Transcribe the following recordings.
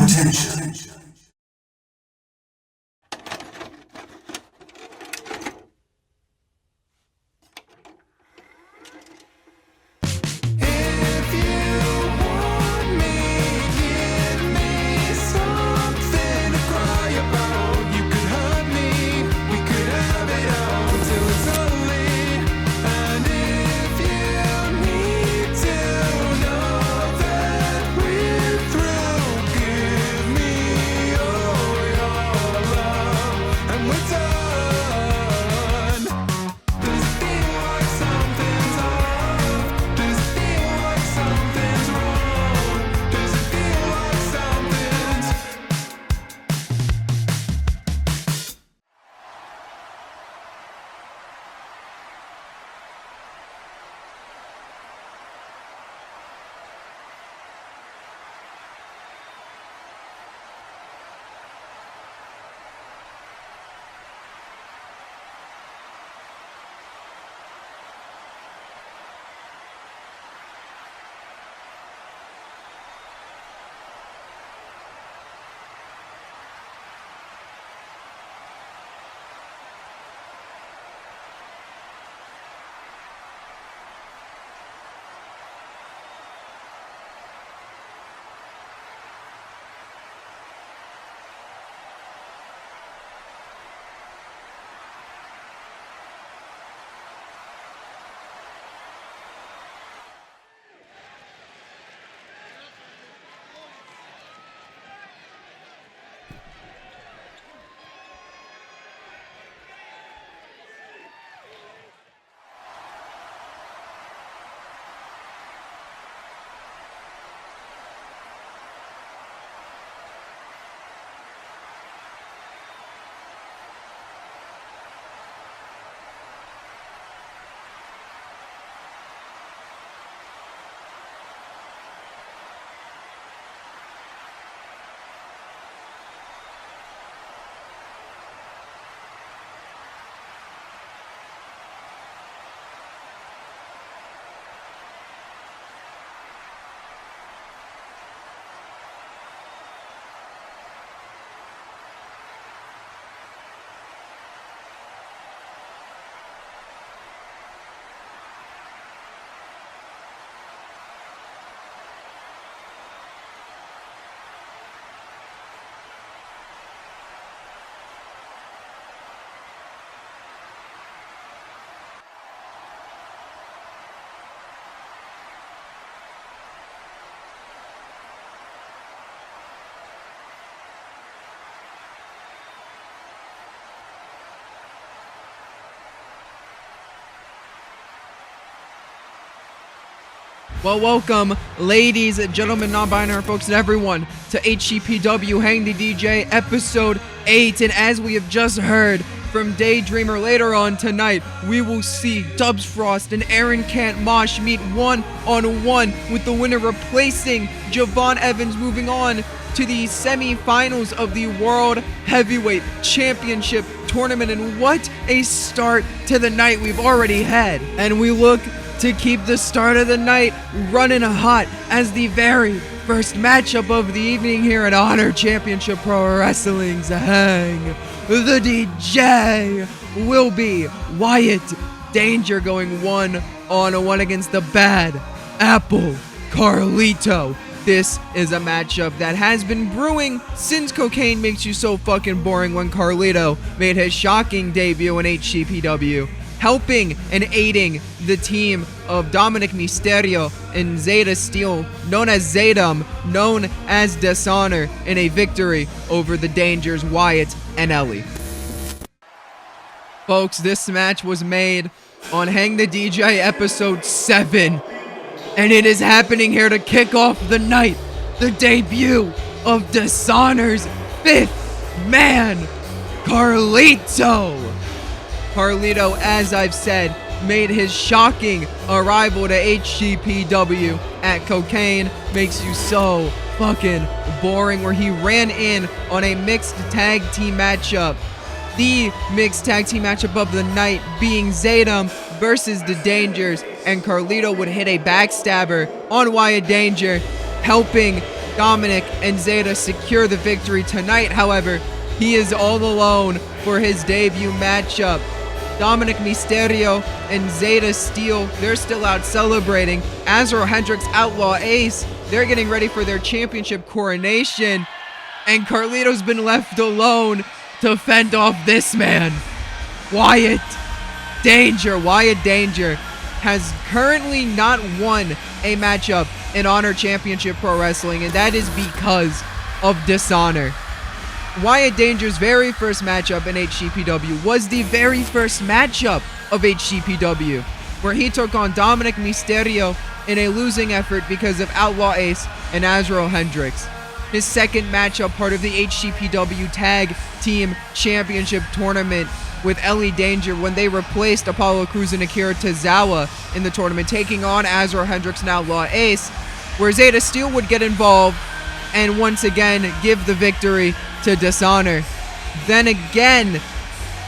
Attention. Well, welcome, ladies, gentlemen, non-binary folks, and everyone to HCPW Hang the DJ episode 8. And as we have just heard from Daydreamer, later on tonight, we will see Dubs Frost and Aaron Kant Mosh meet one-on-one, with the winner replacing Javon Evans, moving on to the semi-finals of the World Heavyweight Championship Tournament. And what a start to the night we've already had. And we look to keep the start of the night running hot as the very first matchup of the evening here at Honor Championship Pro Wrestling's Hang the DJ will be Wyatt Danger going one-on-one against the Bad Apple Carlito. This is a matchup that has been brewing since Cocaine Makes You So Fucking Boring, when Carlito made his shocking debut in HCPW, helping and aiding the team of Dominic Mysterio and Zeta Steel, known as Zetum, known as Dishonor, in a victory over the Dangers, Wyatt and Ellie. Folks, this match was made on Hang the DJ episode 7, and it is happening here to kick off the night, the debut of Dishonor's 5th man, Carlito. Carlito, as I've said, made his shocking arrival to HCPW at Cocaine Makes You So Fucking Boring, where he ran in on a mixed tag team matchup. The mixed tag team matchup of the night being Zetum versus the Dangers, and Carlito would hit a backstabber on Wyatt Danger, helping Dominic and Zeta secure the victory tonight. However, he is all alone for his debut matchup. Dominic Mysterio and Zeta Steel, they're still out celebrating. Azrael Hendricks, Outlaw Ace, they're getting ready for their championship coronation. And Carlito's been left alone to fend off this man, Wyatt Danger. Wyatt Danger has currently not won a matchup in Honor Championship Pro Wrestling, and that is because of Dishonor. Wyatt Danger's very first matchup in HCPW was the very first matchup of HCPW, where he took on Dominic Mysterio in a losing effort because of Outlaw Ace and Azrael Hendricks. His second matchup, part of the HCPW Tag Team Championship Tournament with Ellie Danger, when they replaced Apollo Crews and Akira Tozawa in the tournament, taking on Azrael Hendricks and Outlaw Ace, where Zeta Steel would get involved and once again give the victory to Dishonor. Then again,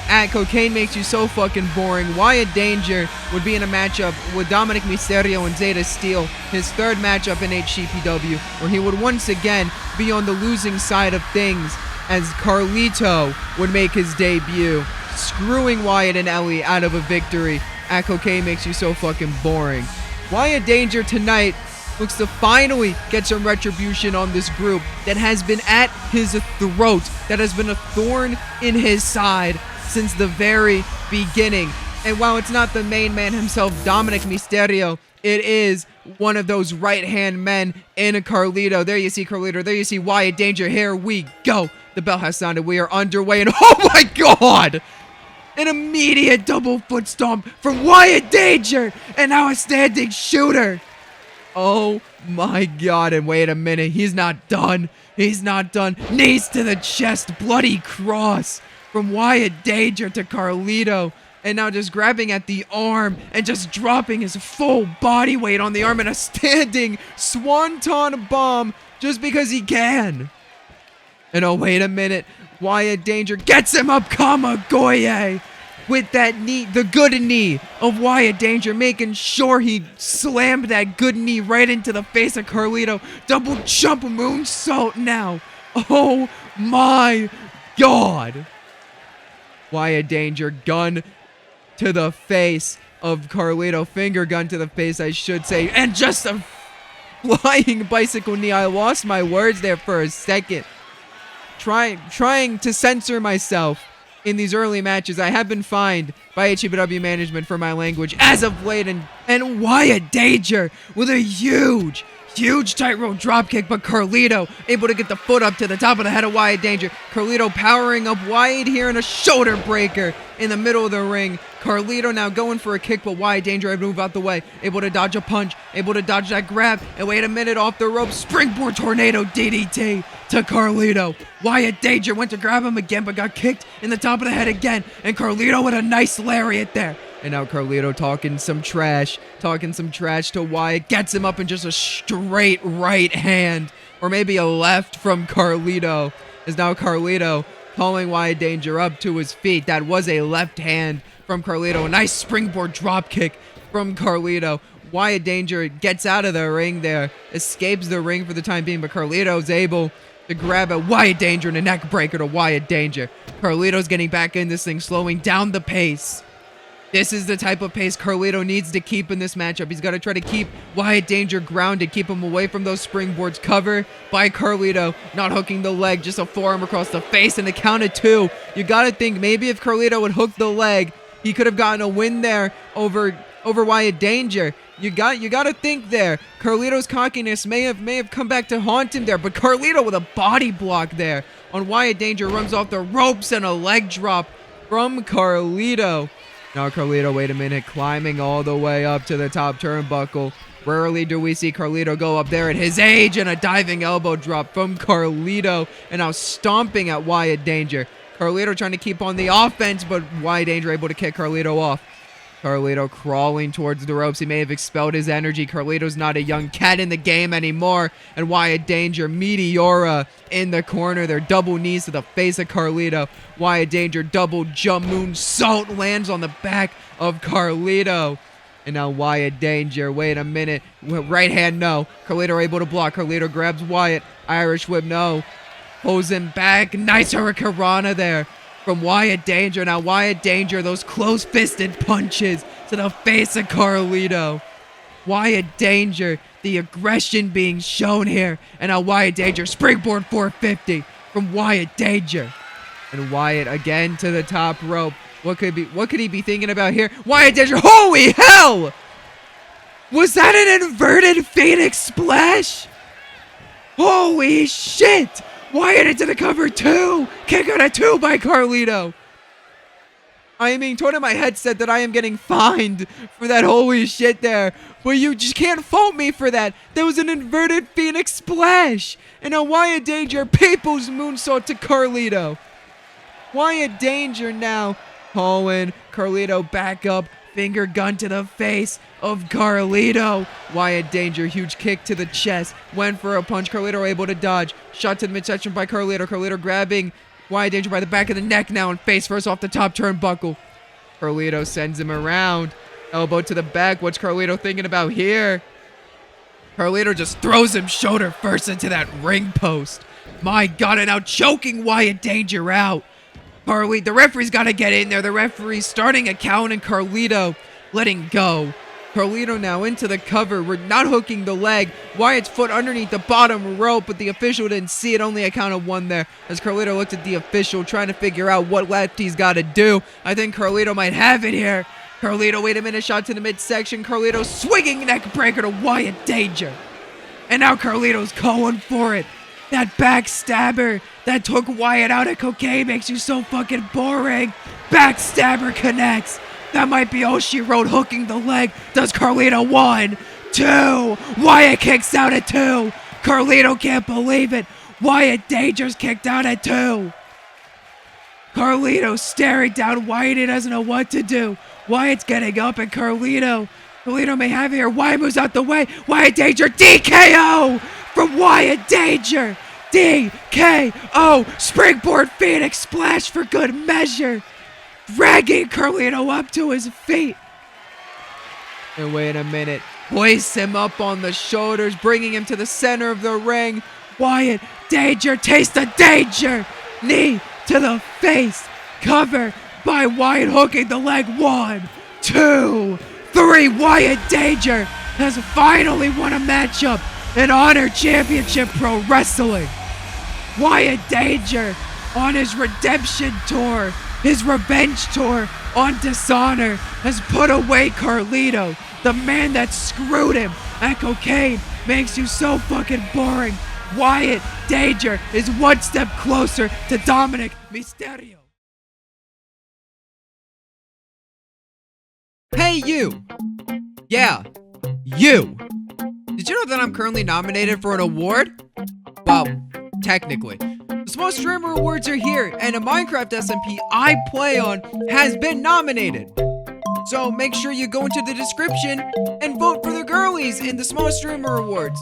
at Cocaine Makes You So Fucking Boring, Wyatt Danger would be in a matchup with Dominic Mysterio and Zeta Steel, his third matchup in HCPW, where he would once again be on the losing side of things as Carlito would make his debut, screwing Wyatt and Ellie out of a victory at Cocaine Makes You So Fucking Boring. Wyatt Danger tonight looks to finally get some retribution on this group that has been at his throat, that has been a thorn in his side since the very beginning. And while it's not the main man himself, Dominic Mysterio, it is one of those right-hand men in a Carlito. There you see Carlito. There you see Wyatt Danger. Here we go. The bell has sounded. We are underway. And oh my God! An immediate double foot stomp from Wyatt Danger. And now a standing shooter. Oh my God. And wait a minute. He's not done. He's not done. Knees to the chest. Bloody cross from Wyatt Danger to Carlito. And now just grabbing at the arm and just dropping his full body weight on the arm in a standing swanton bomb just because he can. And oh, wait a minute. Wyatt Danger gets him up Kamagoye with that knee, the good knee of Wyatt Danger, making sure he slammed that good knee right into the face of Carlito. Double jump moonsault now. Oh my God. Wyatt Danger, gun to the face of Carlito. Finger gun to the face, I should say. And just a flying bicycle knee. I lost my words there for a second. Trying to censor myself in these early matches. I have been fined by HCPW management for my language as of late. And Wyatt Danger with a huge tightrope dropkick, but Carlito able to get the foot up to the top of the head of Wyatt Danger. Carlito powering up Wyatt here in a shoulder breaker in the middle of the ring. Carlito now going for a kick, but Wyatt Danger able to move out the way, able to dodge a punch, able to dodge that grab, and wait a minute, off the rope, springboard tornado DDT to Carlito. Wyatt Danger went to grab him again, but got kicked in the top of the head again, and Carlito with a nice lariat there. And now Carlito talking some trash to Wyatt, gets him up in just a straight right hand, or maybe a left from Carlito, as now Carlito calling Wyatt Danger up to his feet. That was a left hand from Carlito. A nice springboard drop kick from Carlito. Wyatt Danger gets out of the ring there, escapes the ring for the time being, but Carlito's able to grab a Wyatt Danger and a neck breaker to Wyatt Danger. Carlito's getting back in this thing, slowing down the pace. This is the type of pace Carlito needs to keep in this matchup. He's got to try to keep Wyatt Danger grounded, keep him away from those springboards. Cover by Carlito, not hooking the leg, just a forearm across the face, and the count of two. You got to think maybe if Carlito would hook the leg, he could have gotten a win there over Wyatt Danger. You got to think there. Carlito's cockiness may have come back to haunt him there, but Carlito with a body block there on Wyatt Danger, runs off the ropes, and a leg drop from Carlito. Now Carlito, wait a minute, climbing all the way up to the top turnbuckle. Rarely do we see Carlito go up there at his age, and a diving elbow drop from Carlito, and now stomping at Wyatt Danger. Carlito trying to keep on the offense, but Wyatt Danger able to kick Carlito off. Carlito crawling towards the ropes. He may have expelled his energy. Carlito's not a young cat in the game anymore. And Wyatt Danger, Meteora in the corner. They're double knees to the face of Carlito. Wyatt Danger, double jump moonsault, lands on the back of Carlito. And now Wyatt Danger. Wait a minute. Right hand, no. Carlito able to block. Carlito grabs Wyatt. Irish whip, no. Pulls him back. Nice hurricanrana there from Wyatt Danger. Now Wyatt Danger, those close-fisted punches to the face of Carlito. Wyatt Danger, the aggression being shown here. And now Wyatt Danger, springboard 450 from Wyatt Danger. And Wyatt again to the top rope. What could he be thinking about here? Wyatt Danger, holy hell! Was that an inverted Phoenix splash? Holy shit! Wyatt into the cover 2! Kick out of 2 by Carlito. I am being told in my headset that I am getting fined for that holy shit there. But you just can't fault me for that. That was an inverted Phoenix splash. And a Wyatt Danger people's moonsault to Carlito. Wyatt Danger now. Owen, Carlito back up, finger gun to the face of Carlito. Wyatt Danger, huge kick to the chest, went for a punch. Carlito able to dodge. Shot to the midsection by Carlito. Carlito grabbing Wyatt Danger by the back of the neck now and face first off the top turnbuckle. Carlito sends him around. Elbow to the back. What's Carlito thinking about here? Carlito just throws him shoulder first into that ring post. My God, and now choking Wyatt Danger out. The referee's got to get in there. The referee's starting a count and Carlito letting go. Carlito now into the cover. We're not hooking the leg. Wyatt's foot underneath the bottom rope, but the official didn't see it. Only a count of 1 there as Carlito looked at the official trying to figure out what left he's got to do. I think Carlito might have it here. Carlito, wait a minute, shot to the midsection. Carlito swinging neck breaker to Wyatt Danger. And now Carlito's going for it. That backstabber that took Wyatt out of cocaine makes you so fucking boring. Backstabber connects. That might be all she wrote, hooking the leg. Does Carlito 1, 2. Wyatt kicks out at 2. Carlito can't believe it. Wyatt Danger's kicked out at 2. Carlito staring down Wyatt. He doesn't know what to do. Wyatt's getting up and Carlito may have it here. Wyatt moves out the way. Wyatt Danger, DKO from Wyatt Danger. DKO. Springboard Phoenix splash for good measure. Dragging Carlito up to his feet. And wait a minute. Hoists him up on the shoulders, bringing him to the center of the ring. Wyatt Danger, taste the danger. Knee to the face. Cover by Wyatt, hooking the leg. 1, 2, 3. Wyatt Danger has finally won a matchup in Honor Championship Pro Wrestling. Wyatt Danger on his redemption tour, his revenge tour on Dishonor, has put away Carlito, the man that screwed him at cocaine, makes you so fucking boring. Wyatt Danger is one step closer to Dominic Mysterio. Hey you! Yeah, you! Did you know that I'm currently nominated for an award? Well, technically. The Small Streamer Awards are here, and a Minecraft SMP I play on has been nominated. So make sure you go into the description and vote for the girlies in the Small Streamer Awards.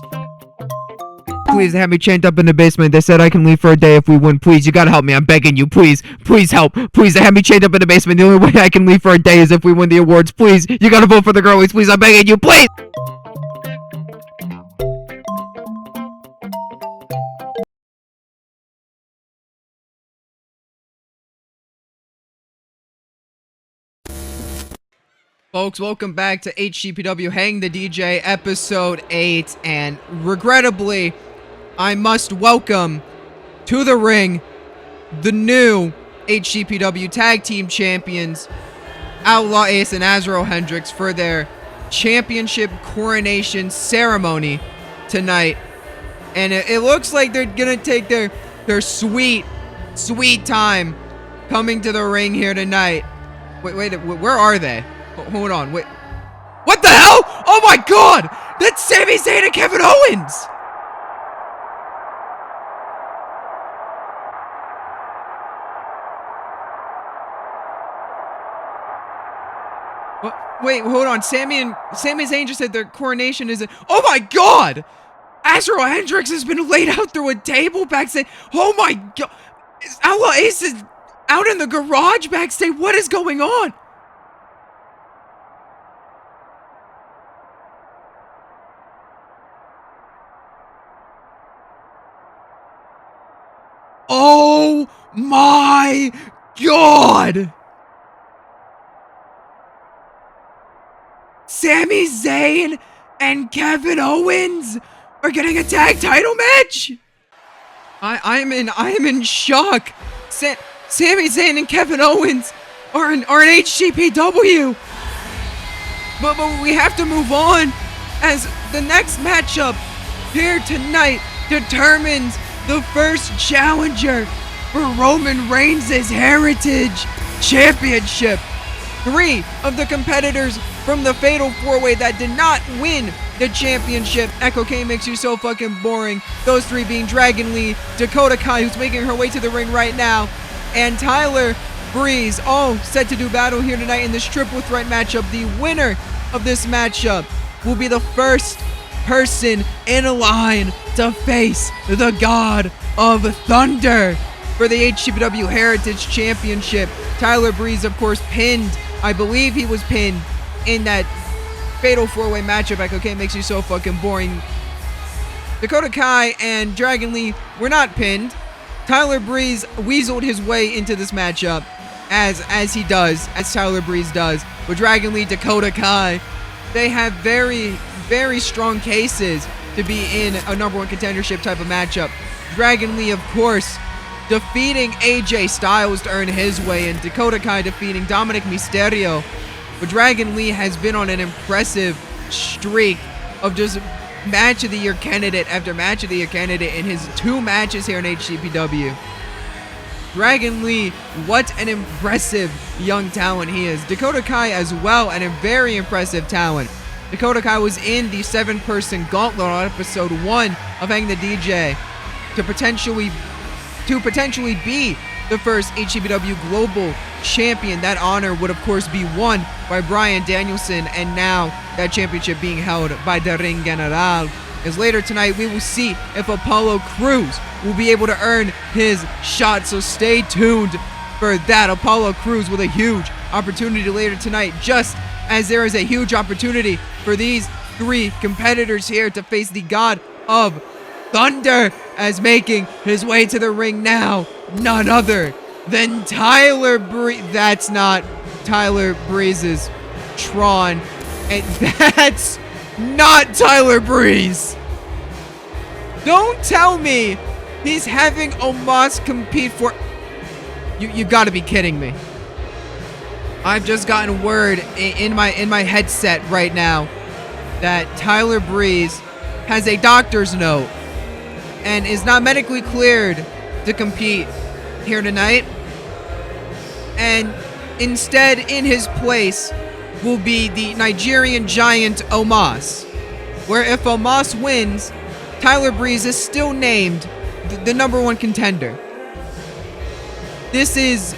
Please, they have me chained up in the basement. They said I can leave for a day if we win. Please, you gotta help me. I'm begging you. Please, please help. Please, they have me chained up in the basement. The only way I can leave for a day is if we win the awards. Please, you gotta vote for the girlies. Please, I'm begging you. Please! Folks, welcome back to HCPW Hang the DJ episode 8, and regrettably, I must welcome to the ring the new HCPW Tag Team Champions, Outlaw Ace and Azrael Hendricks, for their championship coronation ceremony tonight. And it looks like they're gonna take their sweet time coming to the ring here tonight. Wait, where are they? Hold on, wait. What the hell? Oh my God! That's Sami Zayn and Kevin Owens! What? Wait, hold on. Sami Zayn just said their coronation isn't. Oh my God! Azrael Hendricks has been laid out through a table backstage. Oh my God! Outlaw Ace is out in the garage backstage. What is going on? my God! Sami Zayn and Kevin Owens are getting a tag title match? I am in shock. Sami Zayn and Kevin Owens are in HCPW. But we have to move on, as the next matchup here tonight determines the first challenger for Roman Reigns' Heritage Championship. 3 of the competitors from the Fatal 4-Way that did not win the championship. Echo K makes you so fucking boring. Those 3 being Dragon Lee, Dakota Kai, who's making her way to the ring right now, and Tyler Breeze, all set to do battle here tonight in this triple threat matchup. The winner of this matchup will be the first person in line to face the God of Thunder for the HCPW Heritage Championship. Tyler Breeze, of course, pinned. I believe he was pinned in that Fatal 4-Way matchup. Echo K makes you so fucking boring. Dakota Kai and Dragon Lee were not pinned. Tyler Breeze weaseled his way into this matchup, as Tyler Breeze does. But Dragon Lee, Dakota Kai, they have very, very strong cases to be in a number 1 contendership type of matchup. Dragon Lee, of course, defeating AJ Styles to earn his way, and Dakota Kai defeating Dominic Mysterio. But Dragon Lee has been on an impressive streak of just match of the year candidate after match of the year candidate in his 2 matches here in HCPW. Dragon Lee, what an impressive young talent he is. Dakota Kai as well, and a very impressive talent. Dakota Kai was in the 7-person gauntlet on episode 1 of Hang the DJ to potentially be the first HCPW Global Champion. That honor would, of course, be won by Bryan Danielson, and now that championship being held by the Ring General. As later tonight, we will see if Apollo Crews will be able to earn his shot, so stay tuned for that. Apollo Crews with a huge opportunity later tonight, just as there is a huge opportunity for these 3 competitors here to face the God of Thunder, as making his way to the ring now, none other than Tyler Breeze. That's not Tyler Breeze's Tron, and that's not Tyler Breeze. Don't tell me he's having Omos compete for... You gotta be kidding me. I've just gotten word in my headset right now that Tyler Breeze has a doctor's note and is not medically cleared to compete here tonight. And instead, in his place, will be the Nigerian giant Omos, where if Omos wins, Tyler Breeze is still named the number 1 contender. This has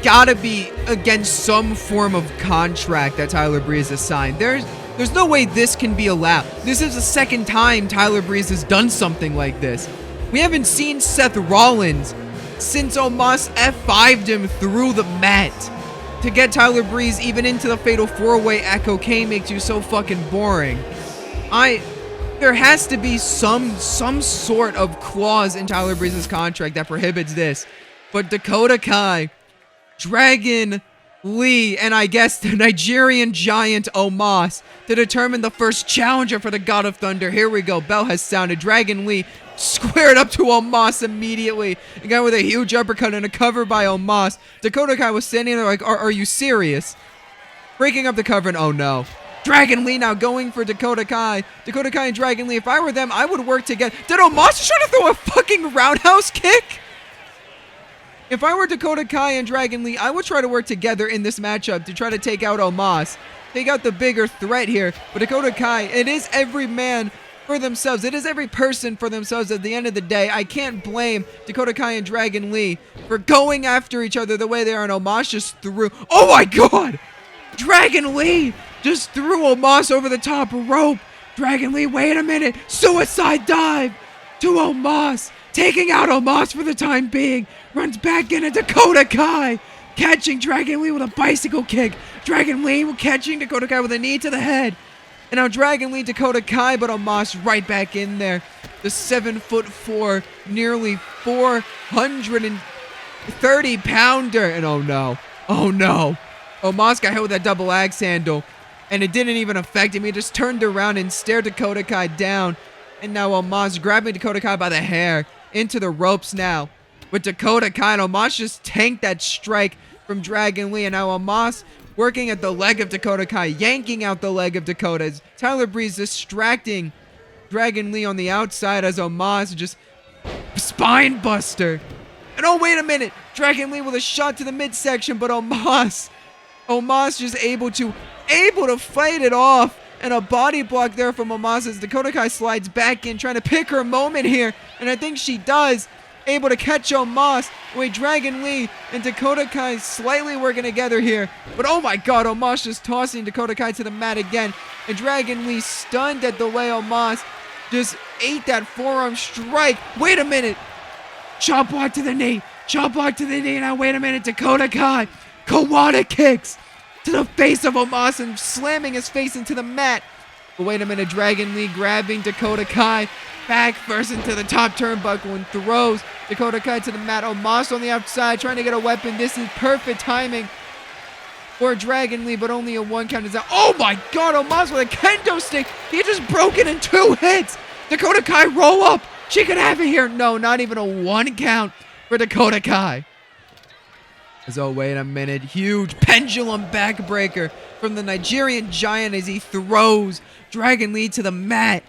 got to be against some form of contract that Tyler Breeze has signed. There's no way this can be allowed. This is the 2nd time Tyler Breeze has done something like this. We haven't seen Seth Rollins since Omos F5'd him through the mat. To get Tyler Breeze even into the Fatal 4-Way, Echo K makes you so fucking boring. There has to be some sort of clause in Tyler Breeze's contract that prohibits this. But Dakota Kai, Dragon Lee, and I guess the Nigerian giant Omos to determine the first challenger for the God of Thunder. Here we go. Bell has sounded. Dragon Lee squared up to Omos immediately. A guy with a huge uppercut and a cover by Omos. Dakota Kai was standing there like, are you serious? Breaking up the cover, and oh no. Dragon Lee now going for Dakota Kai. Dakota Kai and Dragon Lee, if I were them, I would work together. Did Omos try to throw a fucking roundhouse kick? If I were Dakota Kai and Dragon Lee, I would try to work together in this matchup to try to take out Omos. Take out the bigger threat here. But Dakota Kai, it is every man for themselves. It is every person for themselves at the end of the day. I can't blame Dakota Kai and Dragon Lee for going after each other the way they are. And Omos just threw... Oh my god! Dragon Lee just threw Omos over the top rope. Dragon Lee, wait a minute. Suicide dive to Omos. Taking out Omos for the time being. Runs back into Dakota Kai. Catching Dragon Lee with a bicycle kick. Dragon Lee catching Dakota Kai with a knee to the head. And now Dragon Lee, Dakota Kai, but Omos right back in there. the 7'4", nearly 430-pounder. And oh no. Omos got hit with that double axe handle, and it didn't even affect him. He just turned around and stared Dakota Kai down. And now Omos grabbing Dakota Kai by the hair into the ropes now. With Dakota Kai, and Omos just tanked that strike from Dragon Lee. And now Omos working at the leg of Dakota Kai, yanking out the leg of Dakota. Tyler Breeze distracting Dragon Lee on the outside as Omos just spine buster. And oh, wait a minute. Dragon Lee with a shot to the midsection, but Omos just able to fight it off. And a body block there from Omos as Dakota Kai slides back in, trying to pick her moment here. And I think she does. Able to catch Omos. Wait, Dragon Lee and Dakota Kai slightly working together here. But oh my god, Omos just tossing Dakota Kai to the mat again. And Dragon Lee stunned at the way Omos just ate that forearm strike. Wait a minute. Chop block to the knee. Now wait a minute. Dakota Kai. Kawada kicks to the face of Omos and slamming his face into the mat. But wait a minute. Dragon Lee grabbing Dakota Kai back first into the top turnbuckle and throws Dakota Kai to the mat. Omos on the outside trying to get a weapon. This is perfect timing for Dragon Lee, but only a 1 count is out. Oh my god, Omos with a kendo stick. He just broke it in 2 hits. Dakota Kai roll up. She could have it here. No, not even a 1 count for Dakota Kai. Oh, wait a minute. Huge pendulum backbreaker from the Nigerian Giant as he throws Dragon Lee to the mat.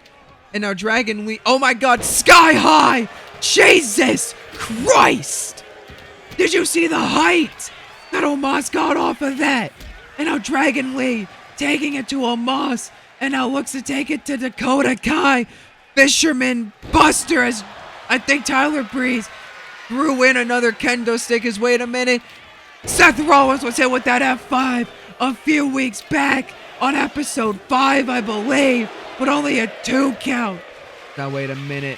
And now Dragon Lee, oh my god, sky high! Jesus Christ! Did you see the height that Omos got off of that? And now Dragon Lee taking it to Omos, and now looks to take it to Dakota Kai. Fisherman Buster, as I think Tyler Breeze threw in another kendo stick. As wait a minute, Seth Rollins was hit with that F5 a few weeks back on episode 5, I believe, but only a 2 count. Now wait a minute.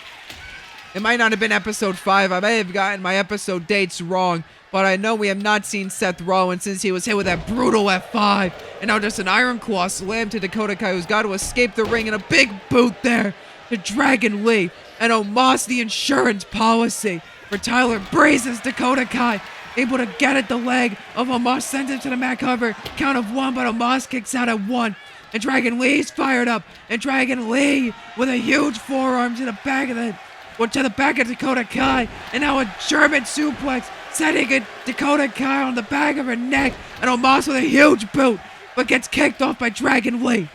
It might not have been episode 5. I may have gotten my episode dates wrong, but I know we have not seen Seth Rollins since he was hit with that brutal F5. And now just an Iron Claw slam to Dakota Kai, who's got to escape the ring, and a big boot there to Dragon Lee. And Omos, the insurance policy for Tyler Breeze, as Dakota Kai able to get at the leg of Omos, sends it to the mat cover. Count of 1, but Omos kicks out at 1. And Dragon Lee's fired up. And Dragon Lee with a huge forearm to the back of Dakota Kai. And now a German suplex, setting it Dakota Kai on the back of her neck. And Omos with a huge boot, but gets kicked off by Dragon Lee.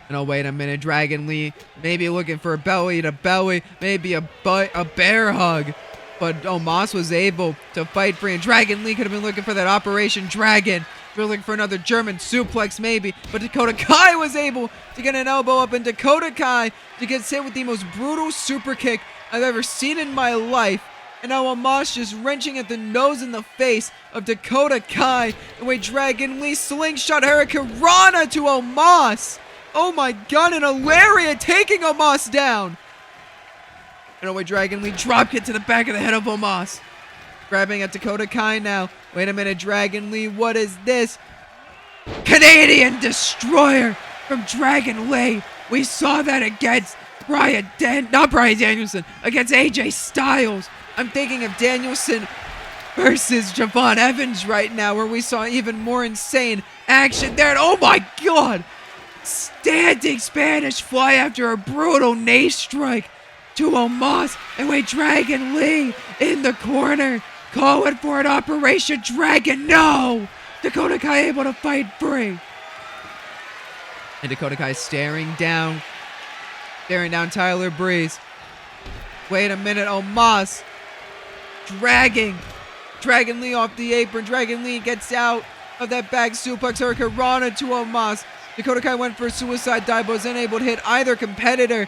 And oh, wait a minute. Dragon Lee maybe looking for a belly to belly, maybe a bear hug. But Omos was able to fight free, and Dragon Lee could have been looking for that Operation Dragon. Looking for another German suplex maybe, but Dakota Kai was able to get an elbow up, and Dakota Kai to get hit with the most brutal super kick I've ever seen in my life. And now Omos just wrenching at the nose and the face of Dakota Kai. And wait, Dragon Lee slingshot Hurricane Rana to Omos. Oh my god, and a lariat taking Omos down. And oh wait, Dragon Lee drop kick to the back of the head of Omos. Grabbing at Dakota Kai now. Wait a minute, Dragon Lee, what is this? Canadian Destroyer from Dragon Lee. We saw that against not Bryan Danielson, against AJ Styles. I'm thinking of Danielson versus Javon Evans right now, where we saw even more insane action there. And oh my god! Standing Spanish fly after a brutal knee strike to Omos. And wait, Dragon Lee in the corner, calling for an Operation Dragon. No! Dakota Kai able to fight free. And Dakota Kai staring down Tyler Breeze. Wait a minute, Omos dragging Dragon Lee off the apron. Dragon Lee gets out of that back suplex. Hurricane Rana to Omos. Dakota Kai went for a suicide dive, but was unable to hit either competitor.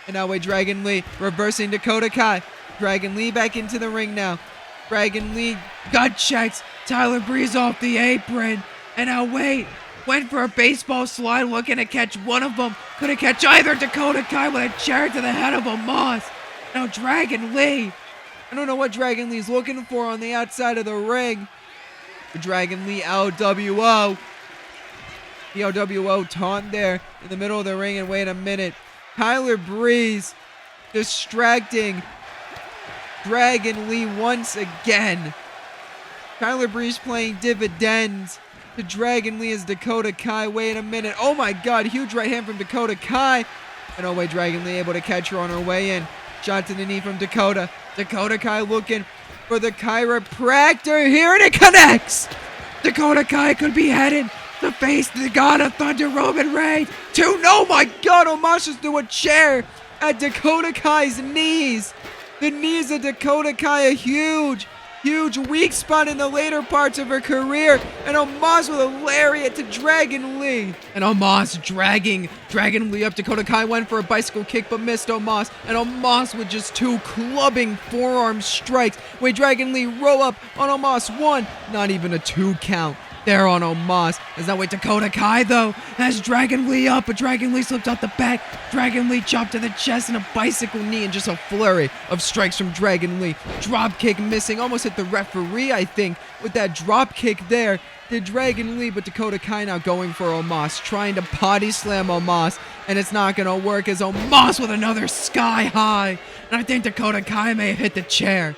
And now wait, Dragon Lee reversing Dakota Kai. Dragon Lee back into the ring now. Dragon Lee gut checks Tyler Breeze off the apron. And now wait, went for a baseball slide, looking to catch one of them. Couldn't catch either. Dakota Kai with a chair to the head of Omos. Now Dragon Lee. I don't know what Dragon Lee's looking for on the outside of the ring. Dragon Lee LWO. The LWO taunt there in the middle of the ring. And wait a minute. Tyler Breeze distracting Dragon Lee once again. Tyler Breeze playing dividends to Dragon Lee as Dakota Kai. Wait a minute. Oh my god, huge right hand from Dakota Kai. And oh wait, Dragon Lee able to catch her on her way in. Shot to the knee from Dakota. Dakota Kai looking for the chiropractor here, and it connects! Dakota Kai could be heading to face the God of Thunder, Roman Reigns. Oh my god, Omos just threw a chair at Dakota Kai's knees. The knees of Dakota Kai, a huge weak spot in the later parts of her career. And Omos with a lariat to Dragon Lee. And Omos dragging Dragon Lee up. Dakota Kai went for a bicycle kick but missed Omos. And Omos with just 2 clubbing forearm strikes. Wait, Dragon Lee roll up on Omos. 1, not even a 2 count there on Omos. As that way Dakota Kai though has Dragon Lee up, but Dragon Lee slipped out the back. Dragon Lee chopped to the chest and a bicycle knee, and just a flurry of strikes from Dragon Lee. Drop kick missing, almost hit the referee I think with that drop kick there. Did Dragon Lee, but Dakota Kai now going for Omos, trying to body slam Omos, and it's not gonna work as Omos with another sky high. And I think Dakota Kai may have hit the chair.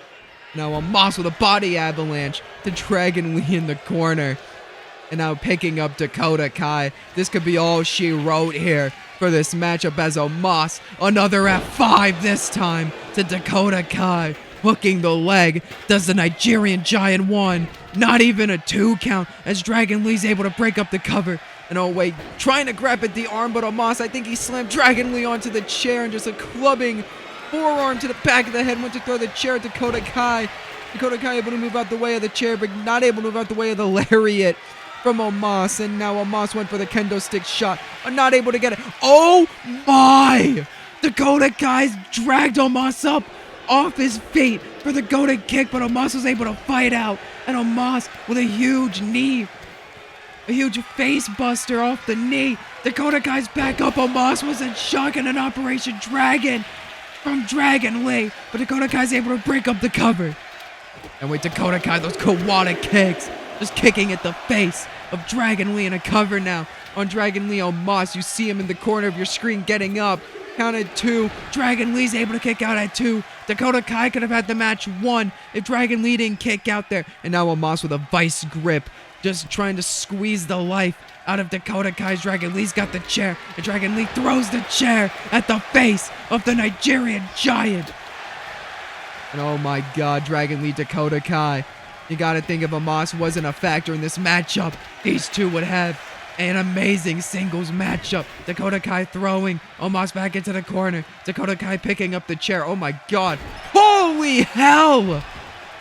Now Omos with a body avalanche to Dragon Lee in the corner. And now picking up Dakota Kai. This could be all she wrote here for this matchup as Omos. Another F5 this time to Dakota Kai. Hooking the leg. Does the Nigerian Giant 1. Not even a 2 count as Dragon Lee's able to break up the cover. And oh wait, trying to grab at the arm, but Omos, I think he slammed Dragon Lee onto the chair and just a clubbing forearm to the back of the head. Went to throw the chair at Dakota Kai. Dakota Kai able to move out the way of the chair, but not able to move out the way of the lariat from Omos. And now Omos went for the kendo stick shot. Not able to get it. Oh my! Dakota Kai dragged Omos up off his feet for the goated kick, but Omos was able to fight out. And Omos with a huge knee. A huge face buster off the knee. Dakota Kai's back up. Omos was in shock and an Operation Dragon from Dragon Lee, but Dakota Kai's able to break up the cover. And wait, Dakota Kai, those Kawada kicks, just kicking at the face of Dragon Lee in a cover now on Dragon Lee. Omos, you see him in the corner of your screen getting up. Counted 2. Dragon Lee's able to kick out at 2. Dakota Kai could have had the match 1 if Dragon Lee didn't kick out there. And now Omos with a vice grip, just trying to squeeze the life out of Dakota Kai's. Dragon Lee's got the chair, and Dragon Lee throws the chair at the face of the Nigerian Giant. And oh my god, Dragon Lee, Dakota Kai. You gotta think if Omos wasn't a factor in this matchup, these two would have an amazing singles matchup. Dakota Kai throwing Omos back into the corner. Dakota Kai picking up the chair. Oh my god. Holy hell!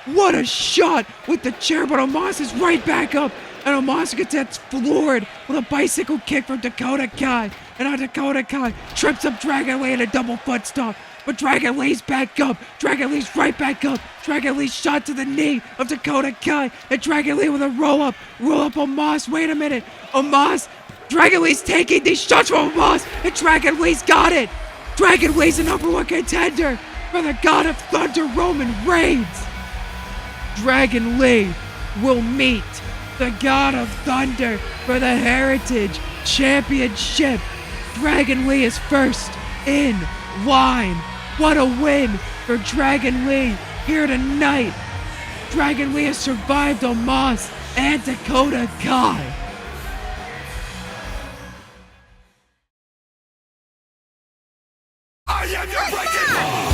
What a shot with the chair, but Omos is right back up. And Omos gets that floored with a bicycle kick from Dakota Kai. And now Dakota Kai trips up Dragon Lee in a double foot stomp. But Dragon Lee's back up. Dragon Lee's right back up. Dragon Lee shot to the knee of Dakota Kai. And Dragon Lee with a roll up. Roll up Omos. Wait a minute. Omos. Dragon Lee's taking these shots from Omos. And Dragon Lee's got it. Dragon Lee's the #1 contender for the God of Thunder, Roman Reigns. Dragon Lee will meet the God of Thunder for the Heritage Championship. Dragon Lee is first in line. What a win for Dragon Lee here tonight. Dragon Lee has survived Omos and Dakota Kai. I am your breaking ball.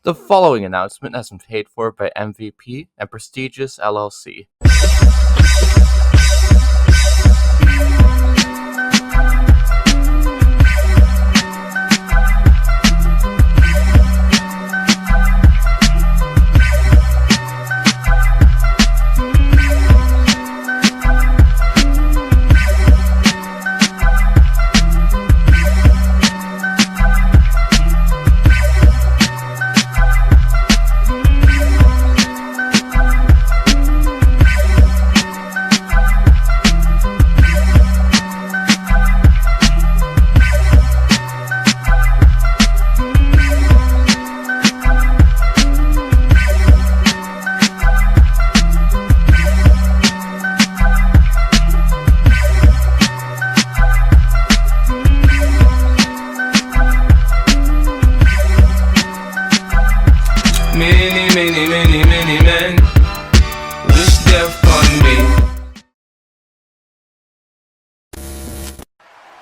The following announcement has been paid for by MVP and Prestigious LLC.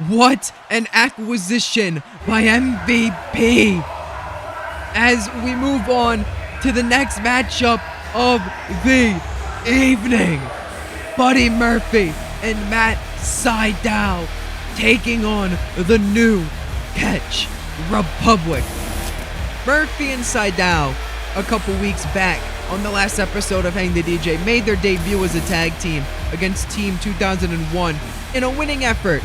What an acquisition by MVP! As we move on to the next matchup of the evening, Buddy Murphy and Matt Sydal taking on the New Catch Republic. Murphy and Sydal, a couple weeks back on the last episode of Hang the DJ, made their debut as a tag team against Team 2001 in a winning effort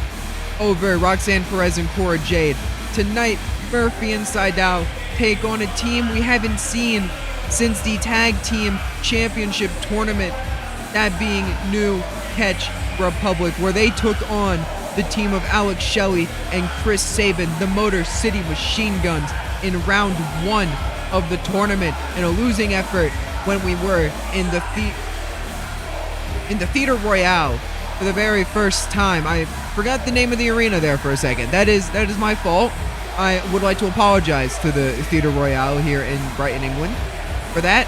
over Roxanne Perez and Cora Jade. Tonight, Murphy and Sydal take on a team we haven't seen since the Tag Team Championship Tournament, that being New Catch Republic, where they took on the team of Alex Shelley and Chris Sabin, the Motor City Machine Guns, in round 1 of the tournament, in a losing effort when we were in the Theater Royale for the very first time. I forgot the name of the arena there for a second. That is my fault. I would like to apologize to the Theater Royale here in Brighton, England for that.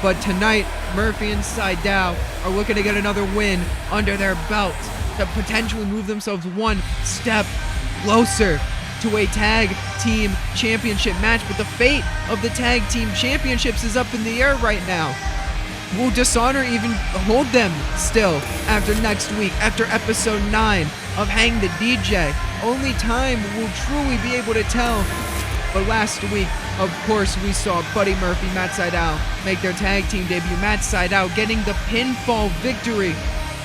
But tonight, Murphy and Sydal are looking to get another win under their belt to potentially move themselves one step closer to a tag team championship match. But the fate of the tag team championships is up in the air right now. Will Dishonor even hold them still after next week, after episode 9 of Hang the DJ? Only time will truly be able to tell. But last week, of course, we saw Buddy Murphy, Matt Sydal make their tag team debut. Matt Sydal getting the pinfall victory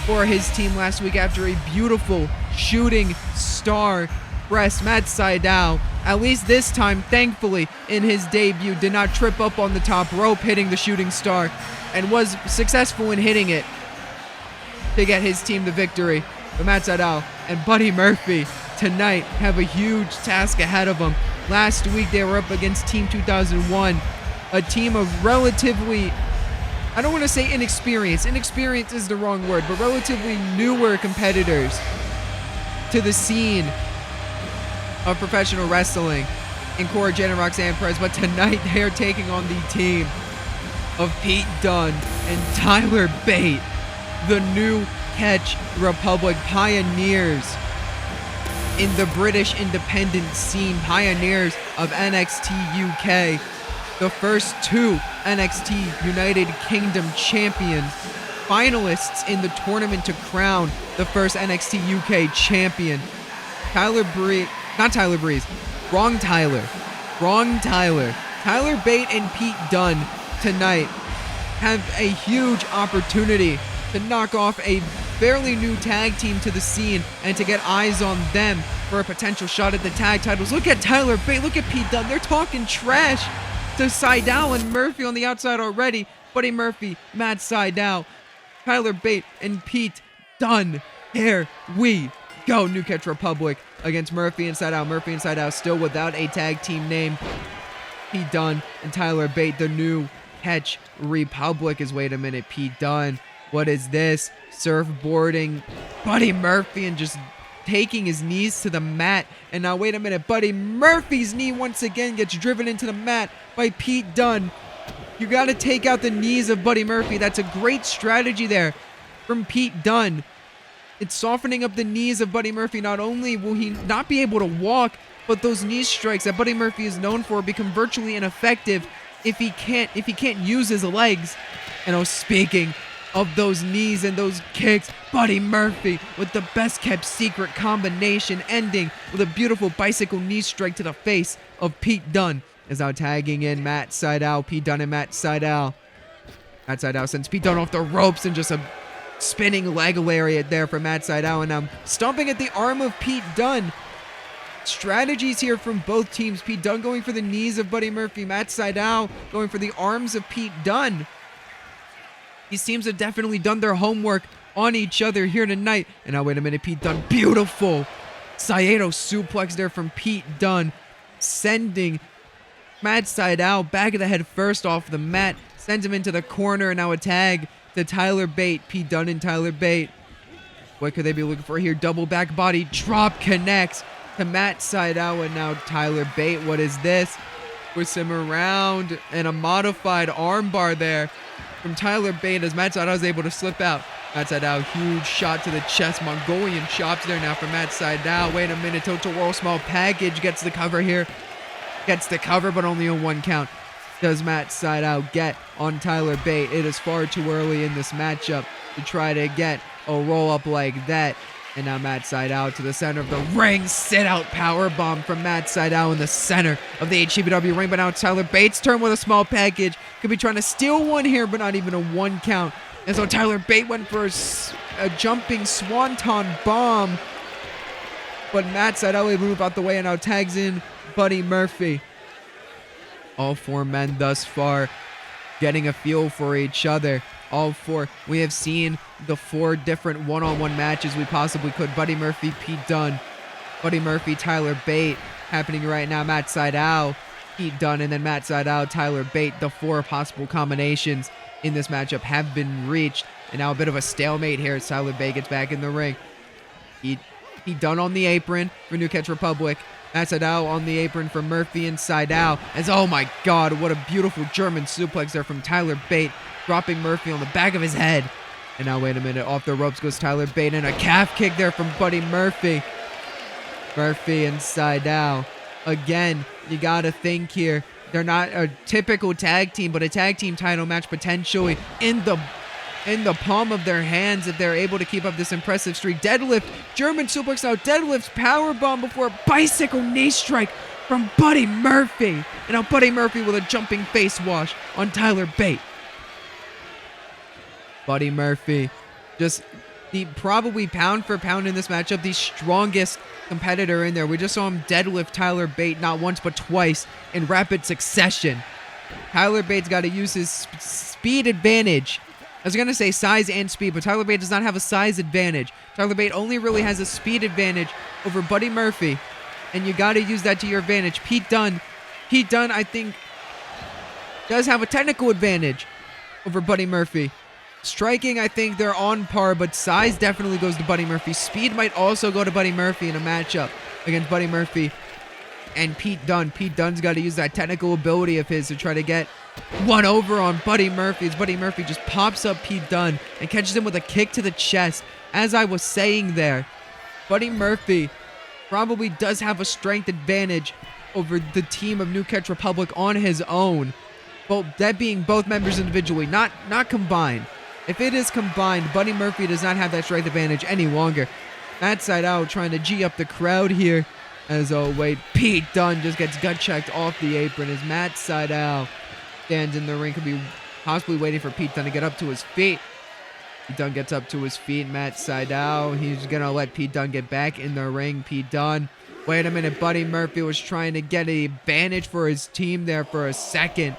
for his team last week after a beautiful shooting star press. Matt Sydal, at least this time, thankfully, in his debut, did not trip up on the top rope hitting the shooting star, and was successful in hitting it to get his team the victory. But Matt Sydal and Buddy Murphy tonight have a huge task ahead of them. Last week they were up against Team 2001, a team of relatively, I don't want to say inexperienced. Inexperienced is the wrong word, but relatively newer competitors to the scene of professional wrestling in Cora Jade and Roxanne Perez. But tonight they are taking on the team of Pete Dunne and Tyler Bate, the New Catch Republic, pioneers in the British independent scene, pioneers of NXT UK, the first 2 NXT United Kingdom champions, finalists in the tournament to crown the first NXT UK champion. Tyler Bate and Pete Dunne tonight have a huge opportunity to knock off a fairly new tag team to the scene and to get eyes on them for a potential shot at the tag titles. Look at Tyler Bate, look at Pete Dunne. They're talking trash to Sydal and Murphy on the outside already. Buddy Murphy, Matt Sydal, Tyler Bate, and Pete Dunne. Here we go. New Catch Republic against Murphy and Sydal. Murphy and Sydal still without a tag team name. Pete Dunne and Tyler Bate, the New Catch Republic. Wait a minute, Pete Dunne. What is this? Surfboarding Buddy Murphy and just taking his knees to the mat. And now wait a minute, Buddy Murphy's knee once again gets driven into the mat by Pete Dunne. You got to take out the knees of Buddy Murphy. That's a great strategy there from Pete Dunne. It's softening up the knees of Buddy Murphy. Not only will he not be able to walk, but those knee strikes that Buddy Murphy is known for become virtually ineffective if he can't use his legs. And speaking of those knees and those kicks, Buddy Murphy with the best kept secret combination, ending with a beautiful bicycle knee strike to the face of Pete Dunne, is now tagging in Matt Sydal. Pete Dunne and Matt Sydal. Matt Sydal sends Pete Dunne off the ropes and just a spinning leg lariat there for Matt Sydal, and now stomping at the arm of Pete Dunne. Strategies here from both teams. Pete Dunne going for the knees of Buddy Murphy. Matt Sydal going for the arms of Pete Dunne. These teams have definitely done their homework on each other here tonight. And now wait a minute, Pete Dunne. Beautiful Saito suplex there from Pete Dunne, sending Matt Sydal back of the head first off the mat. Sends him into the corner, and now a tag to Tyler Bate. Pete Dunne and Tyler Bate. What could they be looking for here? Double back body drop connects to Matt Sydal, and now Tyler Bate. What is this? Twists him around, and a modified armbar there from Tyler Bate as Matt Sydal is able to slip out Matt Sydal, huge shot to the chest. Mongolian chops there now from Matt Sydal. Wait a minute. Total roll, small package. Gets the cover here. Gets the cover, but only a 1 count. Does Matt Sydal get on Tyler Bate? It is far too early in this matchup to try to get a roll-up like that. And now Matt Sydal to the center of the ring. Sit-out powerbomb from Matt Sydal in the center of the HCPW ring. But now Tyler Bate's turn with a small package. Could be trying to steal one here, but not even a 1 count. And so Tyler Bate went for a jumping swanton bomb. But Matt Sydal will move out the way and now tags in Buddy Murphy. All 4 men thus far getting a feel for each other. All 4. We have seen the 4 different one-on-one matches we possibly could. Buddy Murphy, Pete Dunne. Buddy Murphy, Tyler Bate. Happening right now. Matt Sydal, Pete Dunne, and then Matt Sydal, Tyler Bate. The 4 possible combinations in this matchup have been reached. And now a bit of a stalemate here as Tyler Bate gets back in the ring. Pete Dunne on the apron for New Catch Republic. Matt Sydal on the apron for Murphy and Sydal. As, oh my God, what a beautiful German suplex there from Tyler Bate, dropping Murphy on the back of his head. And now, wait a minute, off the ropes goes Tyler Bate, and a calf kick there from Buddy Murphy. Murphy and Sydal. Again, you gotta think here. They're not a typical tag team, but a tag team title match potentially in the palm of their hands if they're able to keep up this impressive streak. Deadlift, German suplex now, deadlifts, powerbomb before a bicycle knee strike from Buddy Murphy. And now Buddy Murphy with a jumping face wash on Tyler Bate. Buddy Murphy, just probably pound for pound in this matchup, the strongest competitor in there. We just saw him deadlift Tyler Bate not once but twice in rapid succession. Tyler Bate's got to use his speed advantage. I was going to say size and speed, but Tyler Bate does not have a size advantage. Tyler Bate only really has a speed advantage over Buddy Murphy, and you got to use that to your advantage. Pete Dunne, I think, does have a technical advantage over Buddy Murphy. Striking, I think they're on par, but size definitely goes to Buddy Murphy. Speed might also go to Buddy Murphy in a matchup against Buddy Murphy and Pete Dunne. Pete Dunne's got to use that technical ability of his to try to get one over on Buddy Murphy as Buddy Murphy just pops up Pete Dunne and catches him with a kick to the chest. As I was saying there, Buddy Murphy probably does have a strength advantage over the team of New Catch Republic on his own. Well, that being both members individually, not combined. If it is combined, Buddy Murphy does not have that strength advantage any longer. Matt Sydal trying to G up the crowd here. As, oh wait, Pete Dunne just gets gut checked off the apron as Matt Sydal stands in the ring. Could be possibly waiting for Pete Dunne to get up to his feet. Pete Dunne gets up to his feet. Matt Sydal, he's going to let Pete Dunne get back in the ring. Pete Dunne, wait a minute, Buddy Murphy was trying to get an advantage for his team there for a second.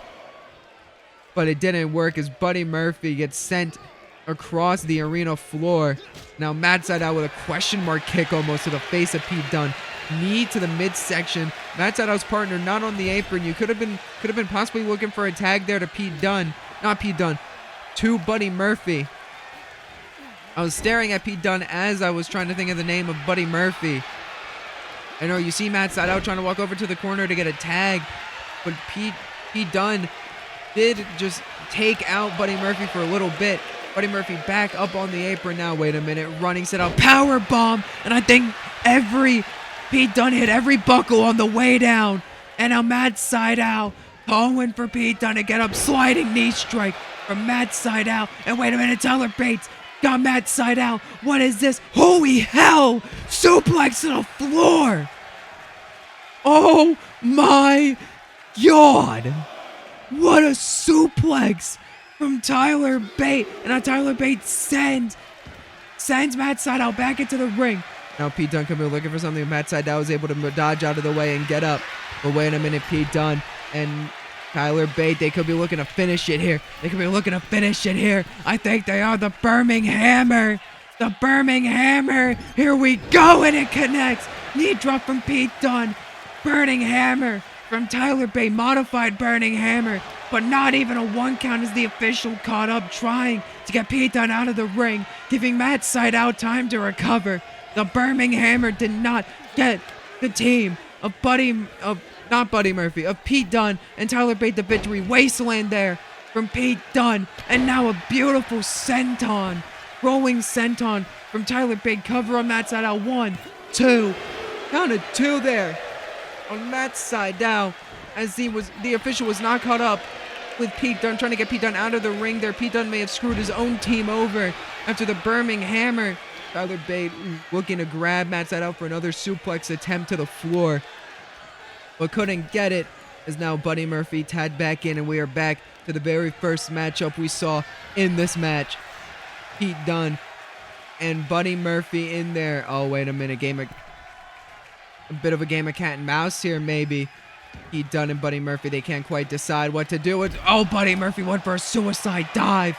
But it didn't work as Buddy Murphy gets sent across the arena floor. Now Matt Sydal with a question mark kick almost to the face of Pete Dunne. Knee to the midsection. Matt Sydal's partner not on the apron. You could have been possibly looking for a tag there to Pete Dunne. Not Pete Dunne. To Buddy Murphy. I was staring at Pete Dunne as I was trying to think of the name of Buddy Murphy. I know you see Matt Sydal trying to walk over to the corner to get a tag. But Pete Dunne did just take out Buddy Murphy for a little bit. Buddy Murphy back up on the apron now. Wait a minute. Running Sydal. Power bomb. And I think Pete Dunne hit every buckle on the way down. And now Matt Sydal going for Pete Dunne to get up. Sliding knee strike from Matt Sydal. And wait a minute. Tyler Bates got Matt Sydal. What is this? Holy hell. Suplex to the floor. Oh my God. What a suplex from Tyler Bate. And now Tyler Bate sends Matt Sydal back into the ring. Now Pete Dunne could be looking for something. Matt Sydal was able to dodge out of the way and get up. But wait a minute, Pete Dunne and Tyler Bate, they could be looking to finish it here. I think they are the Burning Hammer. The Burning Hammer. Here we go, and it connects. Knee drop from Pete Dunne. Burning Hammer from Tyler Bate, modified Burning Hammer, but not even a 1 count as the official caught up trying to get Pete Dunne out of the ring, giving Matt Sydal time to recover. The Burning Hammer did not get the team of Pete Dunne and Tyler Bate the victory. Wasteland there from Pete Dunne, and now a beautiful senton rolling senton from Tyler Bate. Cover on Matt Sydal. 1, 2. Count of 2 there on Matt Sydal, as the official was not caught up with Pete Dunne, trying to get Pete Dunne out of the ring there. Pete Dunne may have screwed his own team over after the Birmingham Hammer. Tyler Bate looking to grab Matt Sydal for another suplex attempt to the floor, but couldn't get it, as now Buddy Murphy tagged back in, and we are back to the very first matchup we saw in this match. Pete Dunne and Buddy Murphy in there. Oh, wait a minute. A bit of a game of cat and mouse here, maybe. Pete Dunne and Buddy Murphy, they can't quite decide what to do with. Oh, Buddy Murphy went for a suicide dive,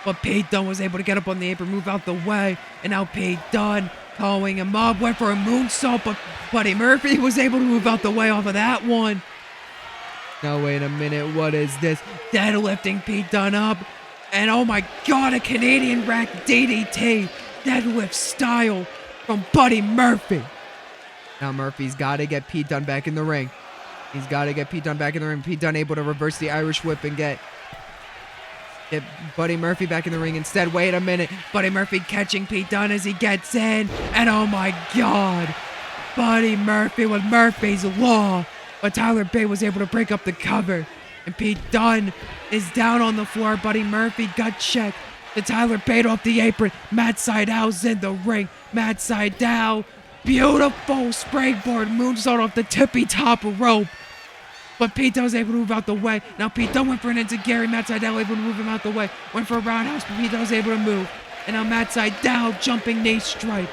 but Pete Dunne was able to get up on the apron, move out the way, and now Pete Dunne calling him up, went for a moonsault, but Buddy Murphy was able to move out the way off of that one. Now, wait a minute, what is this? Deadlifting Pete Dunne up, and oh my God, a Canadian rack DDT, deadlift style from Buddy Murphy. Now Murphy's got to get Pete Dunne back in the ring. He's got to get Pete Dunne back in the ring. Pete Dunne able to reverse the Irish whip and get Buddy Murphy back in the ring instead. Wait a minute. Buddy Murphy catching Pete Dunne as he gets in. And oh my God. Buddy Murphy with Murphy's Law. But Tyler Bate was able to break up the cover. And Pete Dunne is down on the floor. Buddy Murphy gut check to Tyler Bate off the apron. Matt Sydal's in the ring. Matt Sydal. Beautiful springboard moonsault off the tippy top rope. But Pete Dunne was able to move out the way. Now Pete Dunne went for an enziguri. Matt Sydal able to move him out the way. Went for a roundhouse, but Pete Dunne was able to move. And now Matt Sydal jumping knee strike.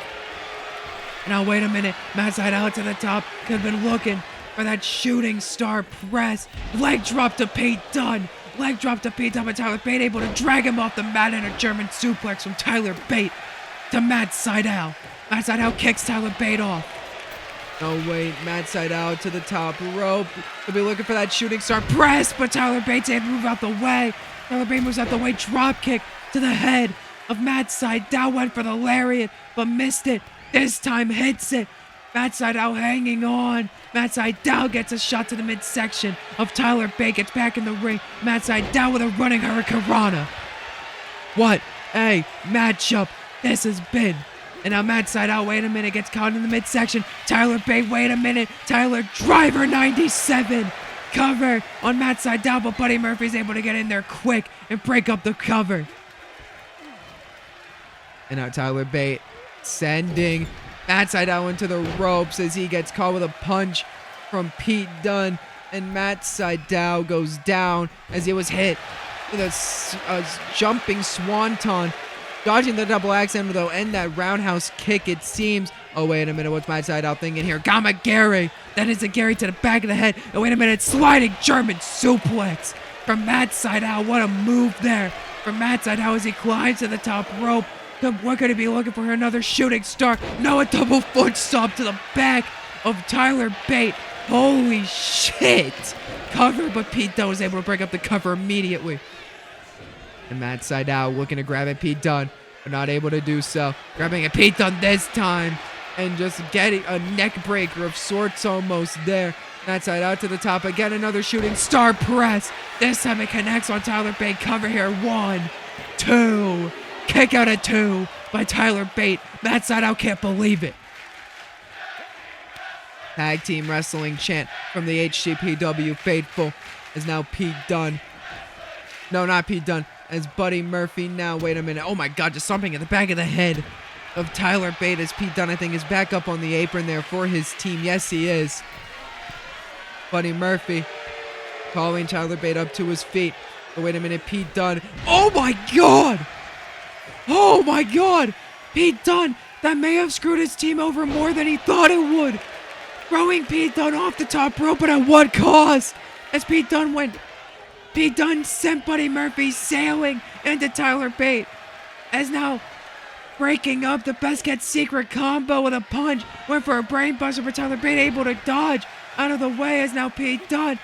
And now wait a minute. Matt Sydal to the top. Could have been looking for that shooting star press. Leg drop to Pete Dunne. Leg drop to Pete Dunne, but Tyler Bate able to drag him off the mat, and a German suplex from Tyler Bate to Matt Sydal. Matt Sydal kicks Tyler Bate off. Oh wait, Matt Sydal to the top rope. He'll be looking for that shooting star press, but Tyler Bate's able to move out the way. Tyler Bate moves out the way, drop kick to the head of Matt Sydal. Went for the lariat, but missed it. This time hits it. Matt Sydal hanging on. Matt Sydal gets a shot to the midsection of Tyler Bate. Gets back in the ring. Matt Sydal with a running hurricanrana. What a matchup this has been. And now Matt Sydal, wait a minute, gets caught in the midsection. Tyler Bate, wait a minute. Tyler Driver 97. Cover on Matt Sydal, but Buddy Murphy's able to get in there quick and break up the cover. And now Tyler Bate sending Matt Sydal into the ropes as he gets caught with a punch from Pete Dunne. And Matt Sydal goes down as he was hit with a jumping swanton. Dodging the double axe handle though, and that roundhouse kick, it seems. Oh, wait a minute, what's Matt Sydal thinking here? Gamagiri. That is a Gary to the back of the head. Oh, wait a minute, sliding German suplex from Matt Sydal. What a move there from Matt Sydal as he climbs to the top rope. What could he be looking for? Another shooting star. No, a double foot stomp to the back of Tyler Bate. Holy shit. Cover, but Pete Dunne was able to break up the cover immediately. And Matt Sydal looking to grab at Pete Dunne, but not able to do so. Grabbing at Pete Dunne this time, and just getting a neck breaker of sorts almost there. Matt Sydal to the top again, another shooting star press. This time it connects on Tyler Bate. Cover here, 1, 2. Kick out at 2 by Tyler Bate. Matt Sydal can't believe it. Tag team wrestling chant from the HCPW faithful is now Pete Dunne. No, not Pete Dunne. As Buddy Murphy now, wait a minute. Oh my God, just stomping at the back of the head of Tyler Bate as Pete Dunne, I think, is back up on the apron there for his team. Yes, he is. Buddy Murphy calling Tyler Bate up to his feet. But wait a minute, Pete Dunne. Oh my God! Oh my God! Pete Dunne, that may have screwed his team over more than he thought it would. Throwing Pete Dunne off the top rope, but at what cost? As Pete Dunne sent Buddy Murphy sailing into Tyler Bate. As now breaking up the Best Kept Secret combo with a punch. Went for a brain buster, but Tyler Bate able to dodge out of the way as now Pete Dunne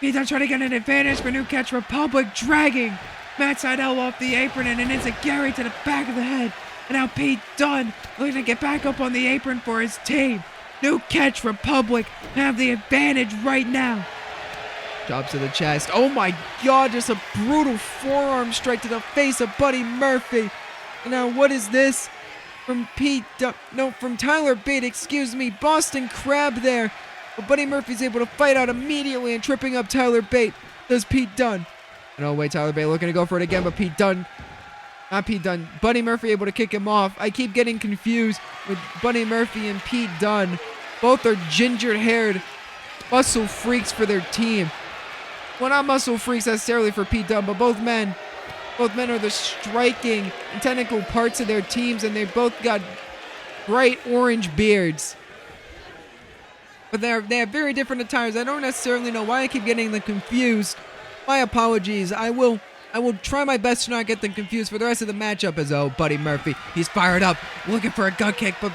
trying to get an advantage for New Catch Republic, dragging Matt Sydal off the apron, and an enziguri to the back of the head. And now Pete Dunne looking to get back up on the apron for his team. New Catch Republic have the advantage right now. Drops to the chest. Oh my God, just a brutal forearm strike to the face of Buddy Murphy. Now, what is this? From from Tyler Bate, excuse me, Boston Crab there. But Buddy Murphy's able to fight out immediately and tripping up Tyler Bate. Does Pete Dunne. No way, Tyler Bate looking to go for it again, but Buddy Murphy able to kick him off. I keep getting confused with Buddy Murphy and Pete Dunne. Both are ginger-haired muscle freaks for their team. Well, not muscle freaks necessarily for Pete Dunne, but both men are the striking and technical parts of their teams, and they both got bright orange beards. But they have very different attires. I don't necessarily know why I keep getting them confused. My apologies. I will try my best to not get them confused for the rest of the matchup. As Buddy Murphy, he's fired up, looking for a gut kick, but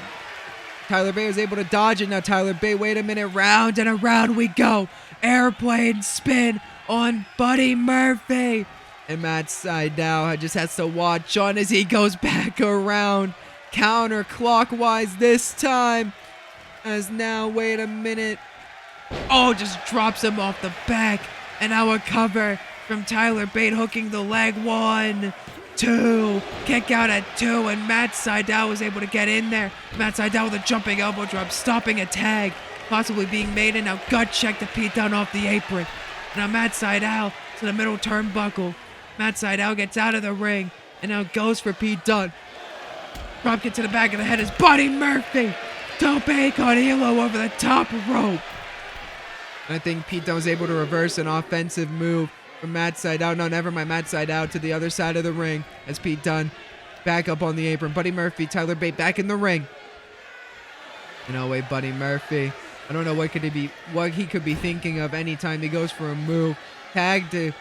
Tyler Bate was able to dodge it. Now Tyler Bate, wait a minute, round and around we go. Airplane spin on Buddy Murphy. And Matt Sydal just has to watch on as he goes back around, counterclockwise this time. As now, wait a minute. Oh, just drops him off the back. And now a cover from Tyler Bate hooking the leg. 1, 2. Kick out at 2. And Matt Sydal was able to get in there. Matt Sydal with a jumping elbow drop, stopping a tag. Possibly being made. And now gut check to Pete Dunne off the apron. Now Matt Sydal to the middle turnbuckle. Matt Sydal gets out of the ring and now goes for Pete Dunne. Drop kick to the back of the head is Buddy Murphy. Tope con hilo over the top rope. I think Pete Dunne was able to reverse an offensive move from Matt Sydal. No, never mind. Matt Sydal to the other side of the ring as Pete Dunne back up on the apron. Buddy Murphy, Tyler Bate back in the ring. No way, Buddy Murphy. I don't know what he could be thinking of anytime he goes for a move. Tag to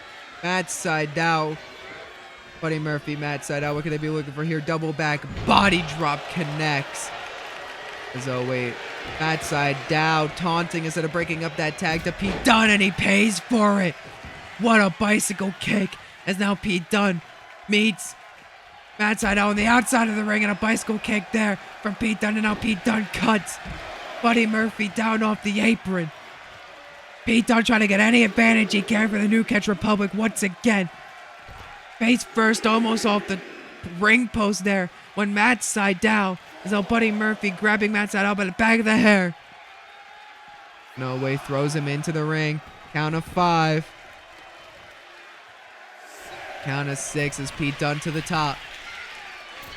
Matt Sydal. Buddy Murphy, Matt Sydal. What could they be looking for here? Double back body drop connects. Wait. Matt Sydal taunting instead of breaking up that tag to Pete Dunne, and he pays for it. What a bicycle kick. As now Pete Dunne meets Matt Sydal on the outside of the ring, and a bicycle kick there from Pete Dunne, and now Pete Dunne cuts Buddy Murphy down off the apron. Pete Dunne trying to get any advantage he can for the New Catch Republic once again. Face first, almost off the ring post there when Matt Sydal is now Buddy Murphy grabbing Matt Sydal by the back of the hair. No way, throws him into the ring. Count of 5. Count of 6 as Pete Dunne to the top.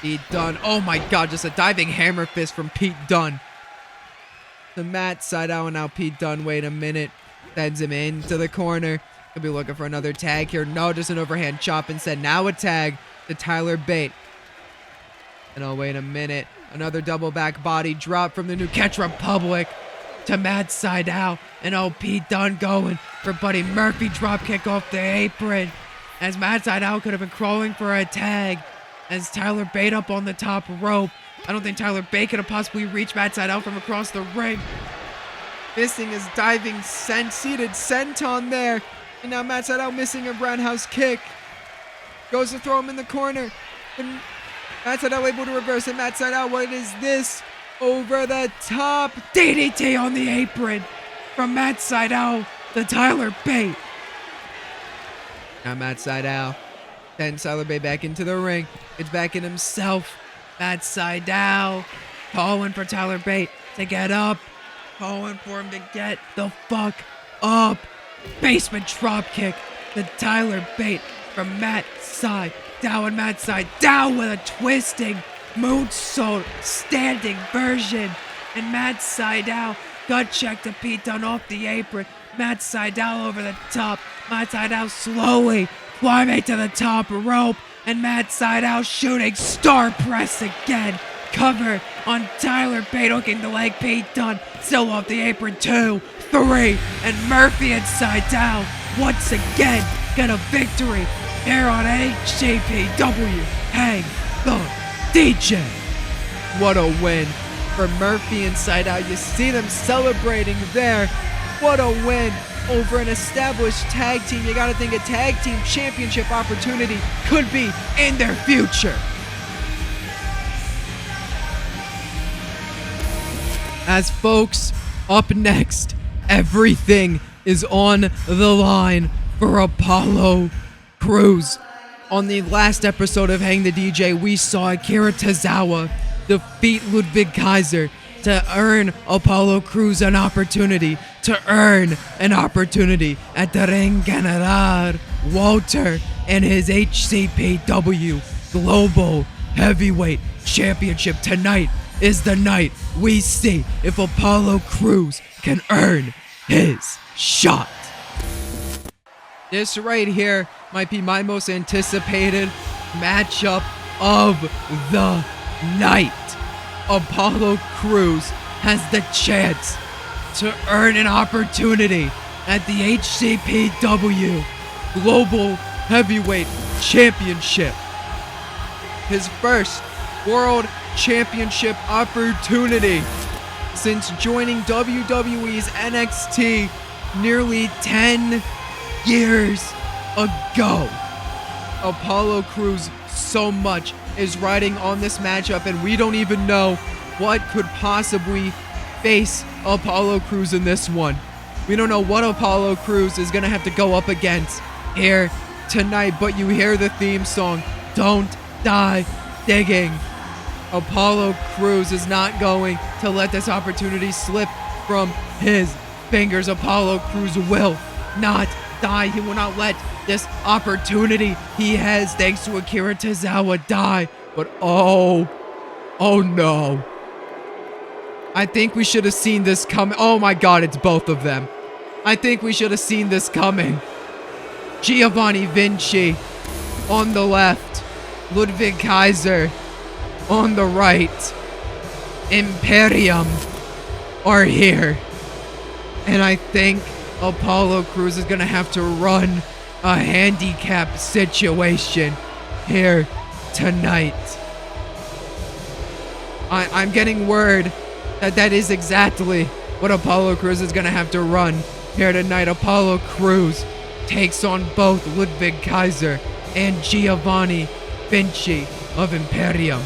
Pete Dunne, oh my god, just a diving hammer fist from Pete Dunne. To Matt Sydal, and now Pete Dunne, wait a minute. Sends him into the corner. Could be looking for another tag here. No, just an overhand chop instead. Now a tag to Tyler Bate. And wait a minute. Another double back body drop from the New Catch Republic to Matt Sydal. And Pete Dunne going for Buddy Murphy drop kick off the apron. As Matt Sydal could have been crawling for a tag. As Tyler Bate up on the top rope. I don't think Tyler Bate could have possibly reached Matt Sydal from across the ring. Missing his diving seated senton there. And now Matt Sydal missing a roundhouse kick. Goes to throw him in the corner. But Matt Sydal able to reverse it. Matt Sydal, what is this? Over the top. DDT on the apron from Matt Sydal to Tyler Bate. Now Matt Sydal sends Tyler Bate back into the ring. Gets back in himself. Matt Sydal calling for Tyler Bate to get up. Calling for him to get the fuck up. Basement drop kick to Tyler Bate from Matt Sydal. And Matt Sydal with a twisting moonsault standing version. And Matt Sydal gut check to Pete Dunne off the apron. Matt Sydal over the top. Matt Sydal slowly climbing to the top rope. And Matt Sydal shooting star press again. Cover on Tyler Bate hooking the leg. Pete Dunne still off the apron. 2, 3, and Murphy and Sydal once again get a victory here on HCPW. Hang the DJ. What a win for Murphy and Sydal. You see them celebrating there. What a win over an established tag team. You gotta think a tag team championship opportunity could be in their future. As folks, up next, everything is on the line for Apollo Crews. On the last episode of Hang the DJ, we saw Akira Tozawa defeat Ludwig Kaiser to earn Apollo Crews an opportunity at the Ring General. Walter and his HCPW Global Heavyweight Championship. Tonight is the night we see if Apollo Crews can earn his shot. This right here might be my most anticipated matchup of the night. Apollo Crews has the chance to earn an opportunity at the HCPW Global Heavyweight Championship. His first World Championship opportunity since joining WWE's NXT nearly 10 years ago. Apollo Crews so much is riding on this matchup, and we don't even know what could possibly face Apollo Crews in this one. We don't know what Apollo Crews is gonna have to go up against here tonight, but you hear the theme song, Don't Die Digging. Apollo Crews is not going to let this opportunity slip from his fingers. Apollo Crews will not die. He will not let this opportunity he has thanks to Akira Tozawa die. But oh no. I think we should have seen this coming. Oh my god, it's both of them. I think we should have seen this coming. Giovanni Vinci on the left. Ludwig Kaiser on the right. Imperium are here. And I think Apollo Crews is going to have to run a handicap situation here tonight. I'm getting word that is exactly what Apollo Crews is going to have to run here tonight. Apollo Crews takes on both Ludwig Kaiser and Giovanni Vinci of Imperium.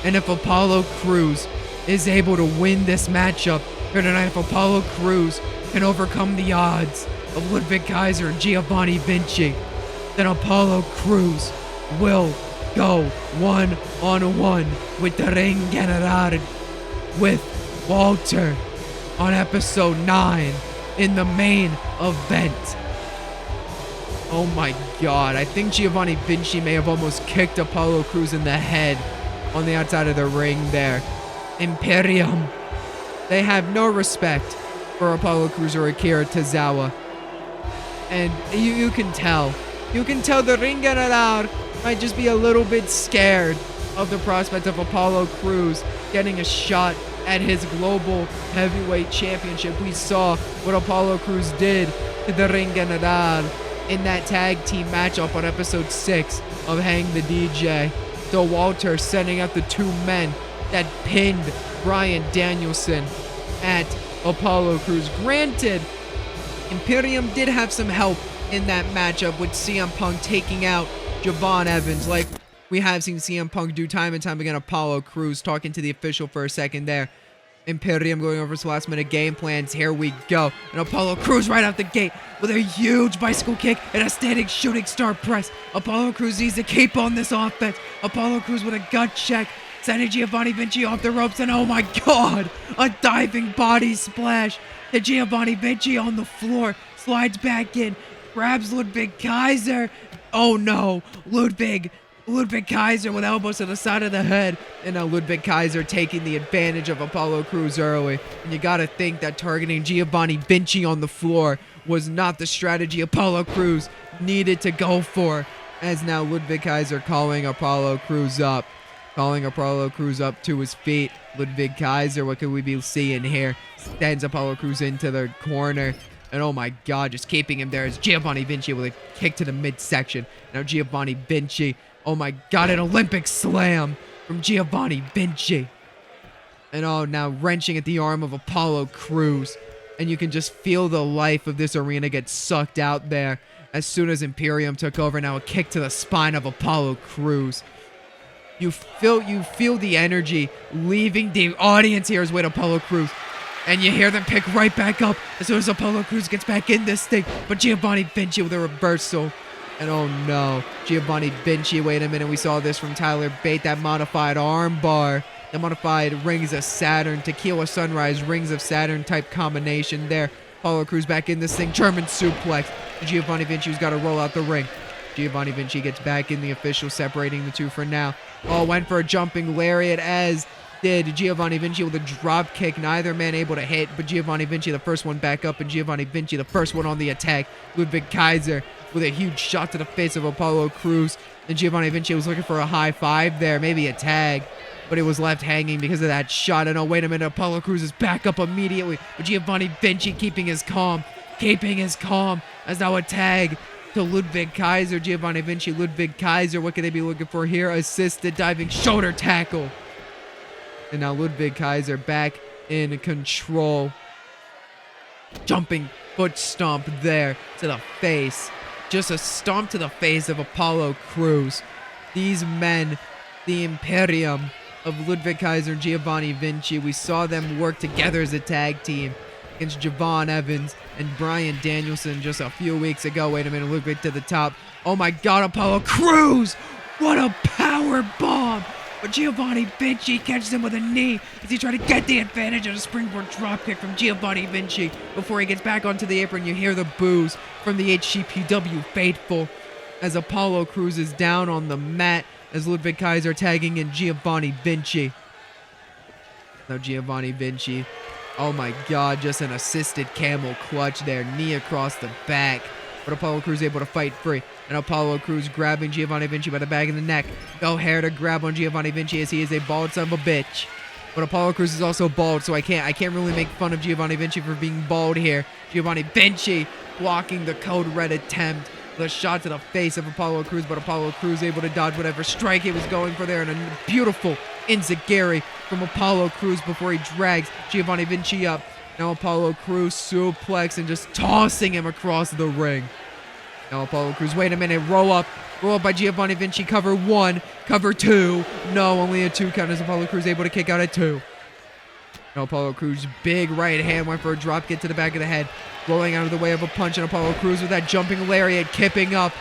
And if Apollo Crews is able to win this matchup here tonight, if Apollo Crews can overcome the odds of Ludwig Kaiser and Giovanni Vinci, then Apollo Crews will go one-on-one with the Ring General with Walter on episode 9 in the main event. Oh my god, I think Giovanni Vinci may have almost kicked Apollo Crews in the head on the outside of the ring there. Imperium, they have no respect for Apollo Crews or Akira Tozawa. And you can tell. You can tell the Ring General might just be a little bit scared of the prospect of Apollo Crews getting a shot at his Global Heavyweight Championship. We saw what Apollo Crews did to the Ring General in that tag team matchup on episode 6 of Hang the DJ. So Walter sending out the two men that pinned Bryan Danielson at Apollo Crews. Granted, Imperium did have some help in that matchup with CM Punk taking out Javon Evans, like we have seen CM Punk do time and time again. Apollo Crews talking to the official for a second there. Imperium going over some last minute game plans. Here we go. And Apollo Crews right out the gate with a huge bicycle kick and a standing shooting star press. Apollo Crews needs to keep on this offense. Apollo Crews with a gut check, sending Giovanni Vinci off the ropes. And oh my god, a diving body splash. And Giovanni Vinci on the floor slides back in, grabs Ludwig Kaiser. Oh no, Ludwig Kaiser with elbows to the side of the head. And now Ludwig Kaiser taking the advantage of Apollo Crews early. And you gotta think that targeting Giovanni Vinci on the floor was not the strategy Apollo Crews needed to go for. As now Ludwig Kaiser calling Apollo Crews up. Calling Apollo Crews up to his feet. Ludwig Kaiser, what could we be seeing here? Sends Apollo Crews into the corner. And oh my god, just keeping him there is Giovanni Vinci with a kick to the midsection. Now Giovanni Vinci. Oh my god, an Olympic slam from Giovanni Vinci. And oh, now wrenching at the arm of Apollo Crews. And you can just feel the life of this arena get sucked out there as soon as Imperium took over. Now a kick to the spine of Apollo Crews. You feel the energy leaving the audience here as with Apollo Crews. And you hear them pick right back up as soon as Apollo Crews gets back in this thing. But Giovanni Vinci with a reversal. And oh no, Giovanni Vinci, wait a minute, we saw this from Tyler Bate, that modified armbar, the modified Rings of Saturn, Tequila Sunrise, Rings of Saturn type combination there. Apollo Crews back in this thing, German suplex. Giovanni Vinci, who's got to roll out the ring. Giovanni Vinci gets back in the official, separating the two for now. Oh, went for a jumping lariat, as did Giovanni Vinci with a drop kick. Neither man able to hit, but Giovanni Vinci the first one back up, and Giovanni Vinci the first one on the attack. Ludwig Kaiser with a huge shot to the face of Apollo Crews. And Giovanni Vinci was looking for a high five there, maybe a tag, but it was left hanging because of that shot. And oh, wait a minute, Apollo Crews is back up immediately, but Giovanni Vinci keeping his calm, as now a tag to Ludwig Kaiser. Giovanni Vinci, Ludwig Kaiser, what could they be looking for here? Assisted diving shoulder tackle. And now Ludwig Kaiser back in control. Jumping foot stomp there to the face. Just a stomp to the face of Apollo Crews. These men, the Imperium of Ludwig Kaiser and Giovanni Vinci, we saw them work together as a tag team against Javon Evans and Brian Danielson just a few weeks ago. Wait a minute, Ludwig to the top. Oh my God, Apollo Crews! What a power bomb! But Giovanni Vinci catches him with a knee as he tried to get the advantage of a springboard dropkick from Giovanni Vinci. Before he gets back onto the apron, you hear the boos from the HCPW faithful as Apollo Crews is down on the mat as Ludwig Kaiser tagging in Giovanni Vinci. Now Giovanni Vinci, oh my God, just an assisted camel clutch there, knee across the back. But Apollo Crews able to fight free. And Apollo Crews grabbing Giovanni Vinci by the back of the neck. No hair to grab on Giovanni Vinci as he is a bald son of a bitch. But Apollo Crews is also bald, so I can't really make fun of Giovanni Vinci for being bald here. Giovanni Vinci blocking the code red attempt. The shot to the face of Apollo Crews, but Apollo Crews able to dodge whatever strike he was going for there. And a beautiful enziguri from Apollo Crews before he drags Giovanni Vinci up. Now Apollo Crews suplex and just tossing him across the ring. Now Apollo Crews, wait a minute, roll up by Giovanni Vinci, cover one, cover two. No, only a 2 count as Apollo Crews able to kick out at 2. Now Apollo Crews, big right hand, went for a drop kick to the back of the head, rolling out of the way of a punch, and Apollo Crews with that jumping lariat, kipping up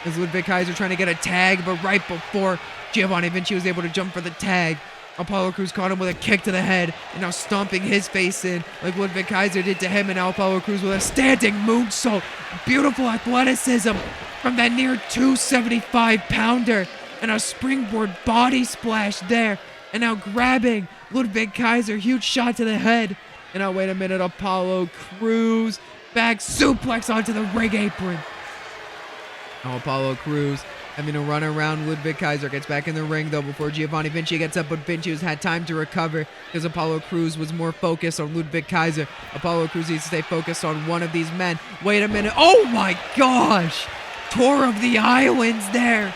as Ludwig Kaiser trying to get a tag, but right before Giovanni Vinci was able to jump for the tag, Apollo Crews caught him with a kick to the head, and now stomping his face in like Ludwig Kaiser did to him, and now Apollo Crews with a standing moonsault. Beautiful athleticism from that near 275-pounder, and a springboard body splash there, and now grabbing Ludwig Kaiser, huge shot to the head. And now wait a minute, Apollo Crews back suplex onto the ring apron. Now Apollo Crews having to run around. Ludwig Kaiser gets back in the ring though before Giovanni Vinci gets up, but Vinci has had time to recover because Apollo Crews was more focused on Ludwig Kaiser. Apollo Crews needs to stay focused on one of these men. Wait a minute. Oh my gosh! Tour of the Islands there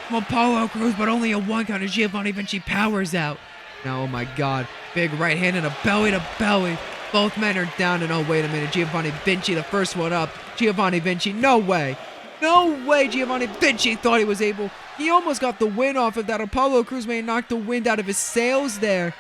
from Apollo Crews, but only a 1 count as Giovanni Vinci powers out. Now, oh my God, big right hand and a belly to belly. Both men are down, and oh wait a minute, Giovanni Vinci the first one up. Giovanni Vinci, no way. No way Giovanni Vinci thought he was able. He almost got the win off of that. Apollo Crews may have knocked the wind out of his sails there.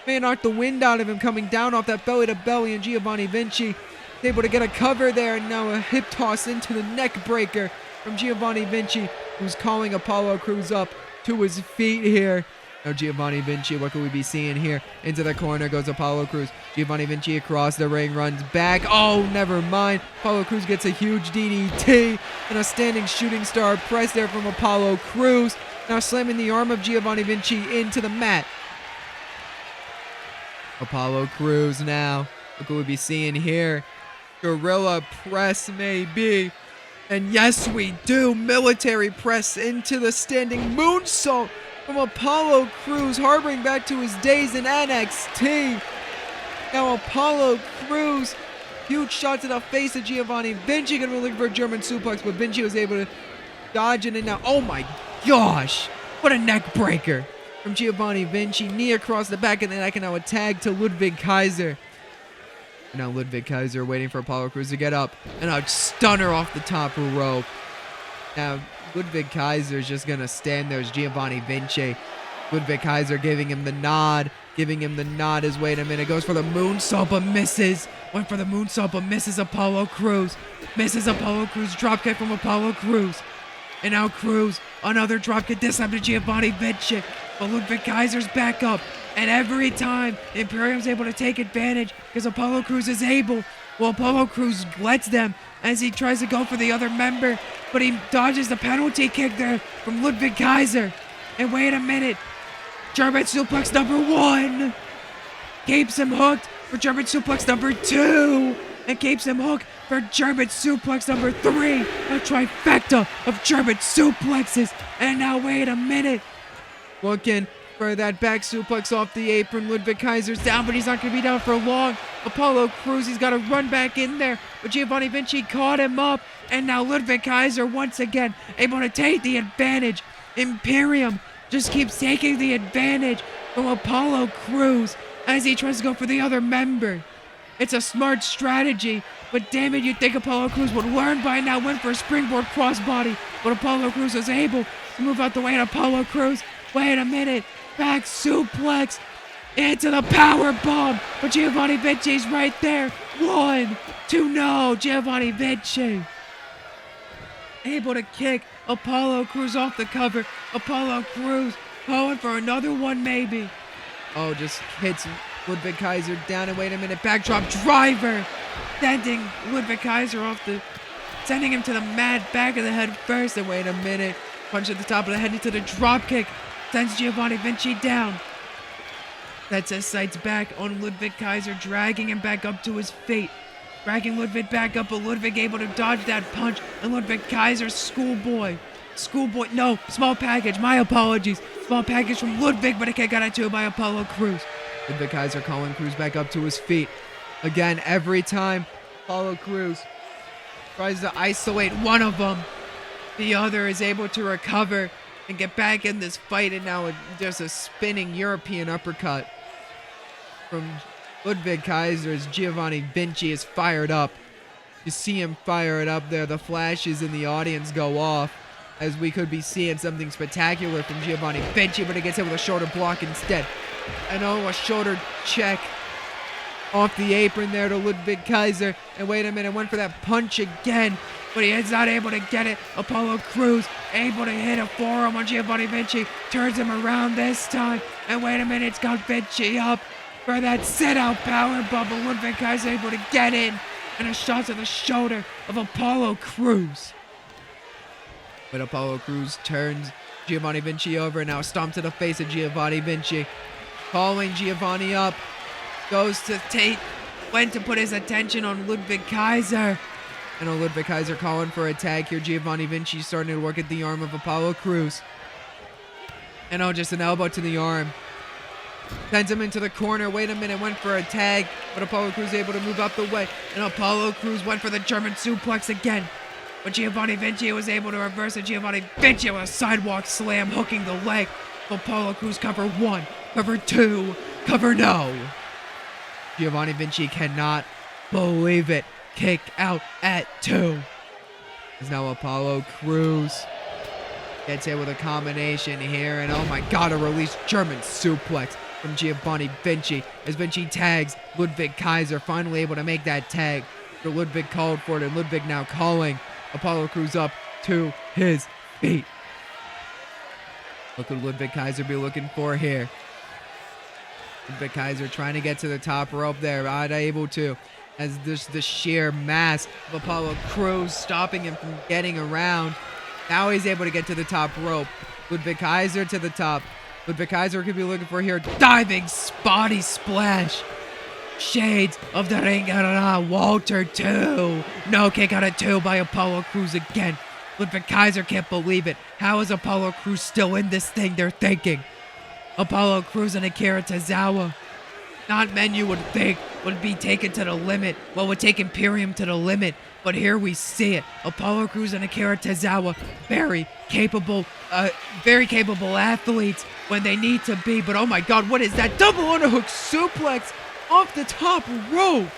May have knocked the wind out of him coming down off that belly to belly, and Giovanni Vinci is able to get a cover there, and now a hip toss into the neck breaker from Giovanni Vinci, who's calling Apollo Crews up to his feet here. Now Giovanni Vinci, what could we be seeing here? Into the corner goes Apollo Crews. Giovanni Vinci across the ring, runs back. Oh, never mind. Apollo Crews gets a huge DDT and a standing shooting star press there from Apollo Crews. Now slamming the arm of Giovanni Vinci into the mat. Apollo Crews now. What could we be seeing here? Gorilla press maybe. And yes, we do. Military press into the standing moonsault from Apollo Crews, harboring back to his days in NXT. Now Apollo Crews, huge shot to the face of Giovanni Vinci, gonna be looking for a German suplex, but Vinci was able to dodge it, and now, oh my gosh, what a neck breaker from Giovanni Vinci, knee across the back of the neck, and now a tag to Ludwig Kaiser. And now Ludwig Kaiser waiting for Apollo Crews to get up, and a stunner off the top rope. Now Ludwig Kaiser is just gonna stand there as Giovanni Vinci. Ludwig Kaiser giving him the nod as, wait a minute, goes for the moonsault but misses. Went for the moonsault but misses Apollo Crews. Misses Apollo Crews. Dropkick from Apollo Crews. And now Cruz, another dropkick, this time to Giovanni Vinci. But Ludwig Kaiser's back up. And every time, Imperium's able to take advantage because Apollo Crews is able. Well, Apollo Crews lets them as he tries to go for the other member. But he dodges the penalty kick there from Ludwig Kaiser. And wait a minute. German suplex number 1. Keeps him hooked for German suplex number 2. And keeps him hooked for German suplex number 3. A trifecta of German suplexes. And now wait a minute. Looking for that back suplex off the apron. Ludwig Kaiser's down, but he's not going to be down for long. Apollo Crews, he's got to run back in there. But Giovanni Vinci caught him up. And now Ludwig Kaiser once again able to take the advantage. Imperium just keeps taking the advantage from Apollo Crews as he tries to go for the other member. It's a smart strategy, but damn it, you'd think Apollo Crews would learn by now. Went for a springboard crossbody, but Apollo Crews was able to move out the way, and Apollo Crews, wait a minute, back suplex into the power bomb, but Giovanni Vinci's right there. 1, 2, no, Giovanni Vinci able to kick Apollo Crews off the cover. Apollo Crews going for another one maybe. Oh, just hits Ludwig Kaiser down, and wait a minute, backdrop driver, sending Ludwig Kaiser sending him to the mat, back of the head first, and wait a minute, punch at the top of the head into the drop kick, sends Giovanni Vinci down. That's his sights back on Ludwig Kaiser, dragging him back up to his feet. Dragging Ludwig back up, but Ludwig able to dodge that punch, and Ludwig Kaiser, schoolboy, no, small package, my apologies. Small package from Ludwig, but it got it too by Apollo Crews. Ludwig Kaiser calling Crews back up to his feet. Again, every time Apollo Crews tries to isolate one of them, the other is able to recover and get back in this fight, and now there's a spinning European uppercut from Ludwig Kaiser as Giovanni Vinci is fired up. You see him fire it up there. The flashes in the audience go off as we could be seeing something spectacular from Giovanni Vinci, but it gets hit with a shoulder block instead. And a shoulder check off the apron there to Ludwig Kaiser. And wait a minute, went for that punch again, but he is not able to get it. Apollo Crews able to hit a forearm on Giovanni Vinci, turns him around this time. And wait a minute, it's got Vinci up for that sit-out power bomb, but Ludwig Kaiser able to get in, and a shot to the shoulder of Apollo Crews. But Apollo Crews turns Giovanni Vinci over, and now stomp to the face of Giovanni Vinci. Calling Giovanni up, went to put his attention on Ludwig Kaiser. And Ludwig Kaiser calling for a tag here. Giovanni Vinci starting to work at the arm of Apollo Crews. And just an elbow to the arm. Sends him into the corner. Wait a minute, went for a tag, but Apollo Crews able to move out the way. And Apollo Crews went for the German suplex again. But Giovanni Vinci was able to reverse it. Giovanni Vinci with a sidewalk slam, hooking the leg. Apollo Crews cover 1, cover 2, cover no. Giovanni Vinci cannot believe it. Kick out at 2. Is now Apollo Crews gets hit with a combination here, and oh my god, a released German suplex from Giovanni Vinci as Vinci tags Ludwig Kaiser, finally able to make that tag. So Ludwig called for it, and Ludwig now calling Apollo Crews up to his feet. What could Ludwig Kaiser be looking for here? Ludwig Kaiser trying to get to the top rope there, not able to, as the sheer mass of Apollo Crews stopping him from getting around. Now he's able to get to the top rope. Ludwig Kaiser to the top. Ludwig Kaiser could be looking for here. Diving body splash. Shades of the Ring General. Walter 2. No, kick out at 2 by Apollo Crews again. Ludwig Kaiser can't believe it. How is Apollo Crews still in this thing? They're thinking. Apollo Crews and Akira Tozawa. Not men you would think would be taken to the limit. Well, would take Imperium to the limit. But here we see it. Apollo Crews and Akira Tozawa, very capable athletes when they need to be. But oh my god, what is that? Double underhook suplex off the top rope.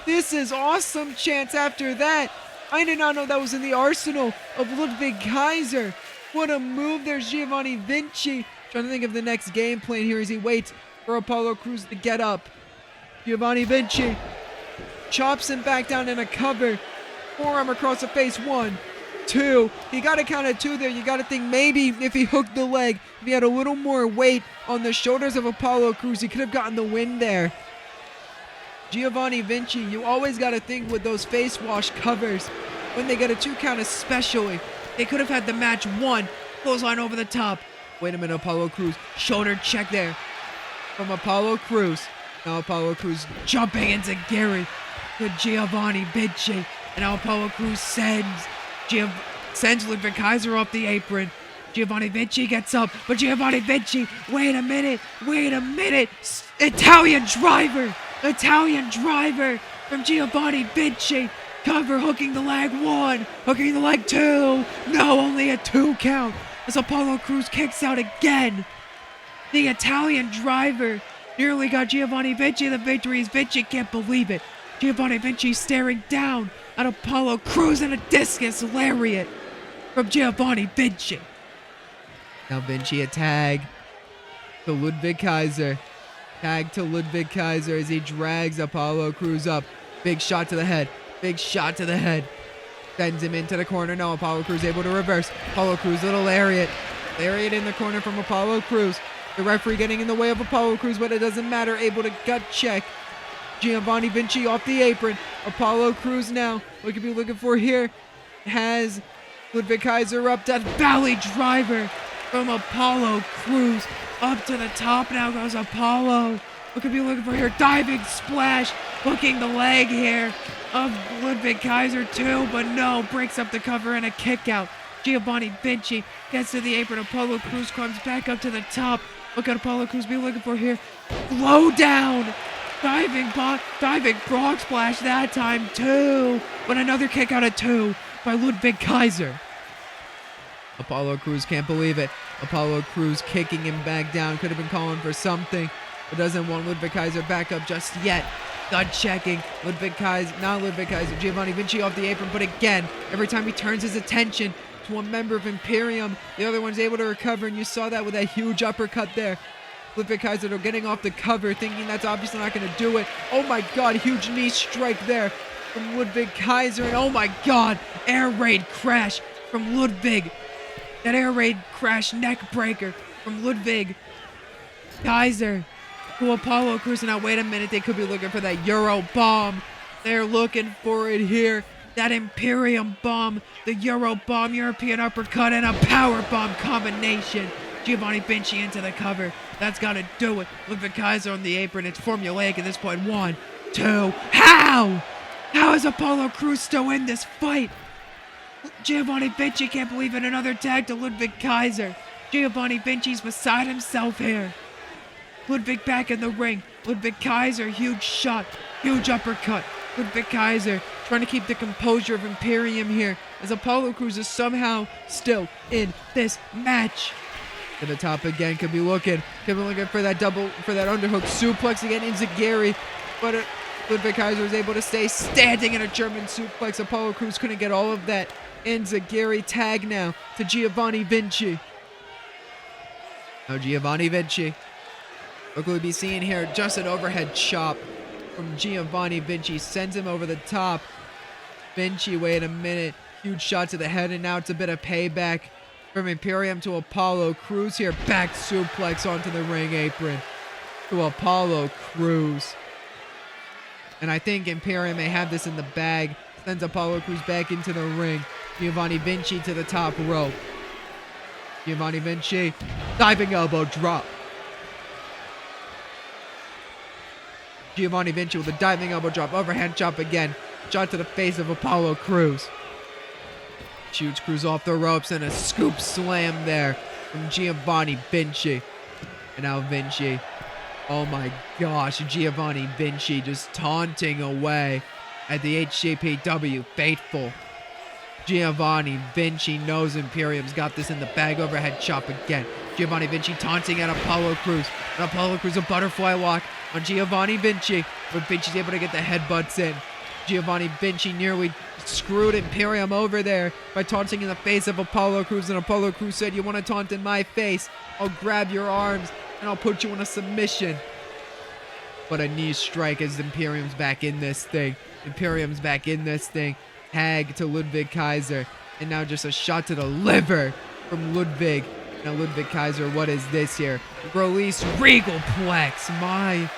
This is awesome chance after that. I did not know that was in the arsenal of Ludwig Kaiser. What a move. There's Giovanni Vinci. Trying to think of the next game plan here as he waits for Apollo Crews to get up. Giovanni Vinci chops him back down in a cover. Forearm across the face. 1, 2. He got to count at 2 there. You got to think maybe if he hooked the leg, if he had a little more weight on the shoulders of Apollo Crews, he could have gotten the win there. Giovanni Vinci, you always got to think with those face wash covers, when they get a 2 count especially, they could have had the match won. Clothesline over the top. Wait a minute, Apollo Crews. Shoulder check there from Apollo Crews. Now Apollo Crews jumping into Gary to Giovanni Vinci. And now Apollo Crews sends Ludwig Kaiser off the apron. Giovanni Vinci gets up, but Giovanni Vinci, wait a minute. Italian driver from Giovanni Vinci. Cover, hooking the leg 1, hooking the leg 2. No, only a 2 count as Apollo Crews kicks out again. The Italian driver nearly got Giovanni Vinci the victory as Vinci can't believe it. Giovanni Vinci staring down at Apollo Crews and a discus lariat from Giovanni Vinci. Now Vinci a tag to Ludwig Kaiser. Tag to Ludwig Kaiser as he drags Apollo Crews up. Big shot to the head. Sends him into the corner. Now Apollo Crews able to reverse. Apollo Crews, little lariat. Lariat in the corner from Apollo Crews. The referee getting in the way of Apollo Crews, but it doesn't matter. Able to gut check. Giovanni Vinci off the apron. Apollo Crews now. What could be looking for here? Has Ludwig Kaiser up. Death Valley driver from Apollo Crews. Up to the top now goes Apollo. What could be looking for here? Diving splash. Hooking the leg here of Ludwig Kaiser too, but no. Breaks up the cover and a kick out. Giovanni Vinci gets to the apron. Apollo Crews comes back up to the top. What could Apollo Crews be looking for here? Blow down. Diving frog splash that time too. But another kick out at 2 by Ludwig Kaiser. Apollo Crews can't believe it. Apollo Crews kicking him back down. Could have been calling for something, but doesn't want Ludwig Kaiser back up just yet. Gut checking. Giovanni Vinci off the apron, but again, every time he turns his attention to one member of Imperium, the other one's able to recover, and you saw that with that huge uppercut there. Ludwig Kaiser getting off the cover, thinking that's obviously not going to do it. Oh my god, huge knee strike there from Ludwig Kaiser, and oh my god, air raid crash from Ludwig. That air raid crash neck breaker from Ludwig Kaiser to Apollo Crews. Now wait a minute, they could be looking for that Euro bomb. They're looking for it here. That Imperium bomb, the Euro bomb, European uppercut, and a power bomb combination. Giovanni Vinci into the cover. That's got to do it. Ludwig Kaiser on the apron. It's formulaic at this point. 1, 2. How? How is Apollo Crews still in this fight? Giovanni Vinci can't believe it. Another tag to Ludwig Kaiser. Giovanni Vinci's beside himself here. Ludwig back in the ring. Ludwig Kaiser, huge shot. Huge uppercut. Ludwig Kaiser trying to keep the composure of Imperium here as Apollo Crews is somehow still in this match. To the top again, could be looking for that underhook suplex again into Gary, but Ludwig Kaiser was able to stay standing in a German suplex. Apollo Crews couldn't get all of that. Into Gary, tag now to Giovanni Vinci. Now Giovanni Vinci. What could we be seeing here? Just an overhead chop from Giovanni Vinci. Sends him over the top. Vinci, wait a minute. Huge shot to the head, and now it's a bit of payback from Imperium to Apollo Crews here. Back suplex onto the ring apron to Apollo Crews. And I think Imperium may have this in the bag. Sends Apollo Crews back into the ring. Giovanni Vinci to the top rope. Giovanni Vinci, diving elbow drop. Giovanni Vinci with a diving elbow drop. Overhand chop again. Shot to the face of Apollo Crews. Shoots Crews off the ropes and a scoop slam there from Giovanni Vinci. And now Vinci. Oh my gosh, Giovanni Vinci just taunting away at the HCPW faithful. Giovanni Vinci knows Imperium's got this in the bag. Overhead chop again. Giovanni Vinci taunting at Apollo Crews. And Apollo Crews a butterfly walk on Giovanni Vinci, but Vinci's able to get the headbutts in. Giovanni Vinci nearly screwed Imperium over there by taunting in the face of Apollo Crews, and Apollo Crews said, "You want to taunt in my face? I'll grab your arms and I'll put you in a submission." But a knee strike as Imperium's back in this thing. Tag to Ludwig Kaiser. And now just a shot to the liver from Ludwig. Now Ludwig Kaiser, what is this here? Release Regal Plex. My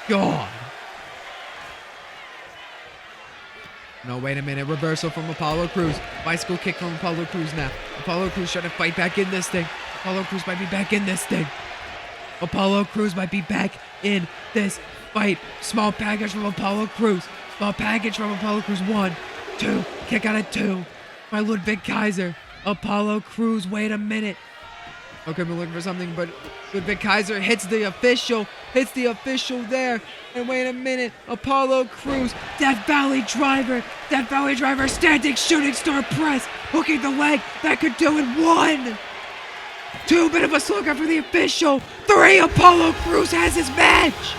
God. No, wait a minute. Reversal from Apollo Crews. Bicycle kick from Apollo Crews now. Apollo Crews trying to fight back in this thing. Apollo Crews might be back in this thing. Apollo Crews might be back in this fight. Small package from Apollo Crews. Small package from Apollo Crews. 1, 2. Kick out at 2 by Ludwig Kaiser. Apollo Crews, wait a minute. Okay, we're looking for something, but Ludwig Kaiser hits the official there. And wait a minute, Apollo Crews, Death Valley Driver, standing shooting star press, hooking the leg, that could do it. 1, 2, bit of a slugger for the official. 3, Apollo Crews has his match.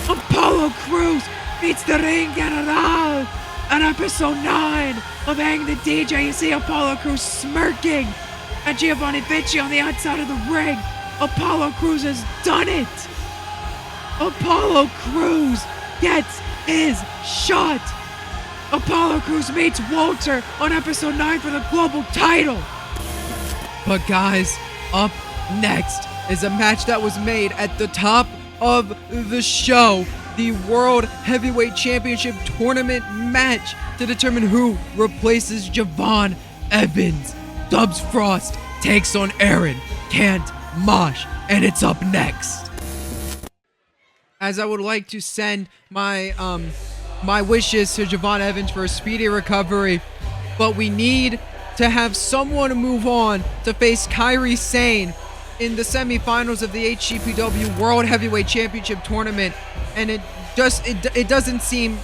Apollo Crews beats the Ring General. On episode 9 of Hang the DJ, you see Apollo Crews smirking at Giovanni Vinci on the outside of the ring. Apollo Crews has done it. Apollo Crews gets his shot. Apollo Crews meets Walter on episode 9 for the global title. But guys, up next is a match that was made at the top of the show. The World Heavyweight Championship Tournament match to determine who replaces Javon Evans. Dubs Frost takes on Aaron Can't Mosh, and it's up next. As I would like to send my wishes to Javon Evans for a speedy recovery, but we need to have someone move on to face Kairi Sane in the semifinals of the HCPW World Heavyweight Championship Tournament, and it doesn't seem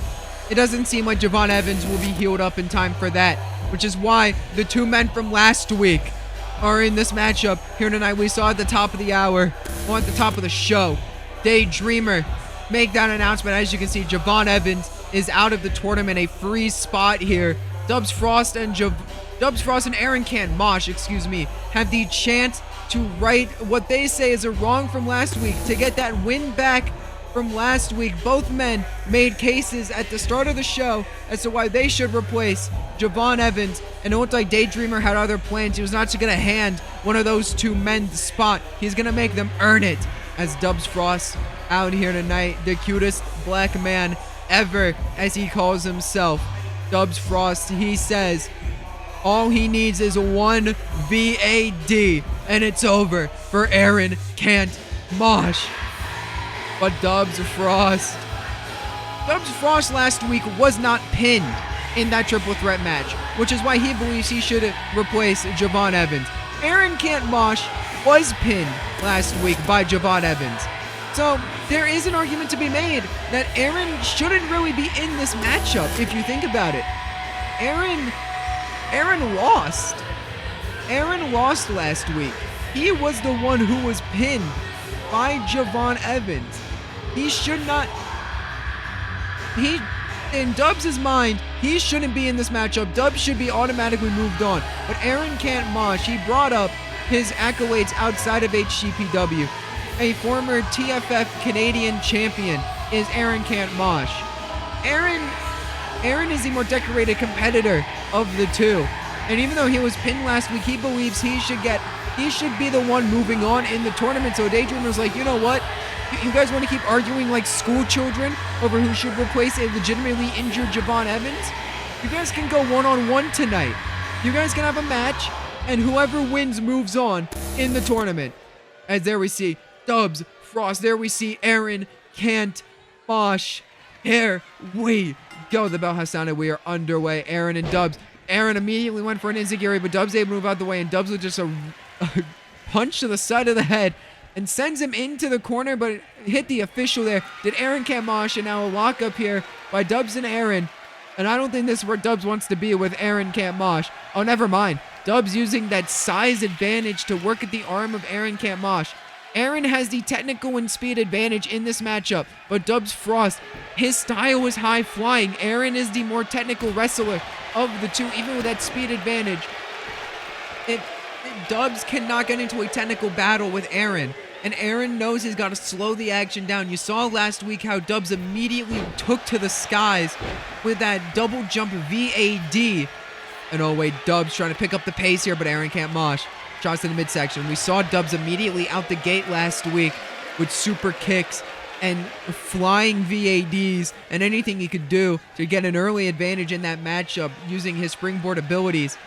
like Javon Evans will be healed up in time for that, which is why the 2 men from last week are in this matchup here tonight. We saw at the top of the hour, or at the top of the show, Daydreamer make that announcement. As you can see, Javon Evans is out of the tournament, a free spot here. Dubs Frost and Aaron Can't Mosh, have the chance to right what they say is a wrong from last week, to get that win back from last week. Both men made cases at the start of the show as to why they should replace Javon Evans, and it looked like Daydreamer had other plans. He was not just going to hand one of those 2 men the spot. He's going to make them earn it, as Dubs Frost out here tonight, the cutest black man ever, as he calls himself. Dubs Frost, he says all he needs is 1 VAD, and it's over for Aaron Can't Mosh. But Dubs Frost last week was not pinned in that triple threat match, which is why he believes he should replace Javon Evans. Aaron Can't Mosh was pinned last week by Javon Evans. So there is an argument to be made that Aaron shouldn't really be in this matchup if you think about it. Aaron lost. Aaron lost last week. He was the one who was pinned by Javon Evans. He should not... in Dubs' mind, he shouldn't be in this matchup. Dubs should be automatically moved on. But Aaron Can't Mosh, he brought up his accolades outside of HCPW. A former TFF Canadian champion is Aaron Can't Mosh. Aaron is the more decorated competitor of the 2. And even though he was pinned last week, he believes he should be the one moving on in the tournament. So Daydreamer was like, you know what? You guys want to keep arguing like school children over who should replace a legitimately injured Javon Evans? You guys can go one-on-one tonight. You guys can have a match, and whoever wins moves on in the tournament. As there we see Dubs Frost. There we see Aaron Can't Mosh. Here we go. The bell has sounded. We are underway. Aaron and Dubs. Aaron immediately went for an enziguri, but Dubs able to move out the way, and Dubs with just a punch to the side of the head and sends him into the corner, but it hit the official there. Did Aaron Can't Mosh, and now a lockup here by Dubs and Aaron. And I don't think this is where Dubs wants to be with Aaron Can't Mosh. Oh, never mind. Dubs using that size advantage to work at the arm of Aaron Can't Mosh. Aaron has the technical and speed advantage in this matchup, but Dubs Frost, his style is high flying. Aaron is the more technical wrestler of the 2, even with that speed advantage. Dubs cannot get into a technical battle with Aaron, and Aaron knows he's got to slow the action down. You saw last week how Dubs immediately took to the skies with that double jump VAD And oh wait, Dubs trying to pick up the pace here, but Aaron can't mosh. Shots in the midsection. We saw Dubs immediately out the gate last week with super kicks and flying VADs and anything he could do to get an early advantage in that matchup using his springboard abilities.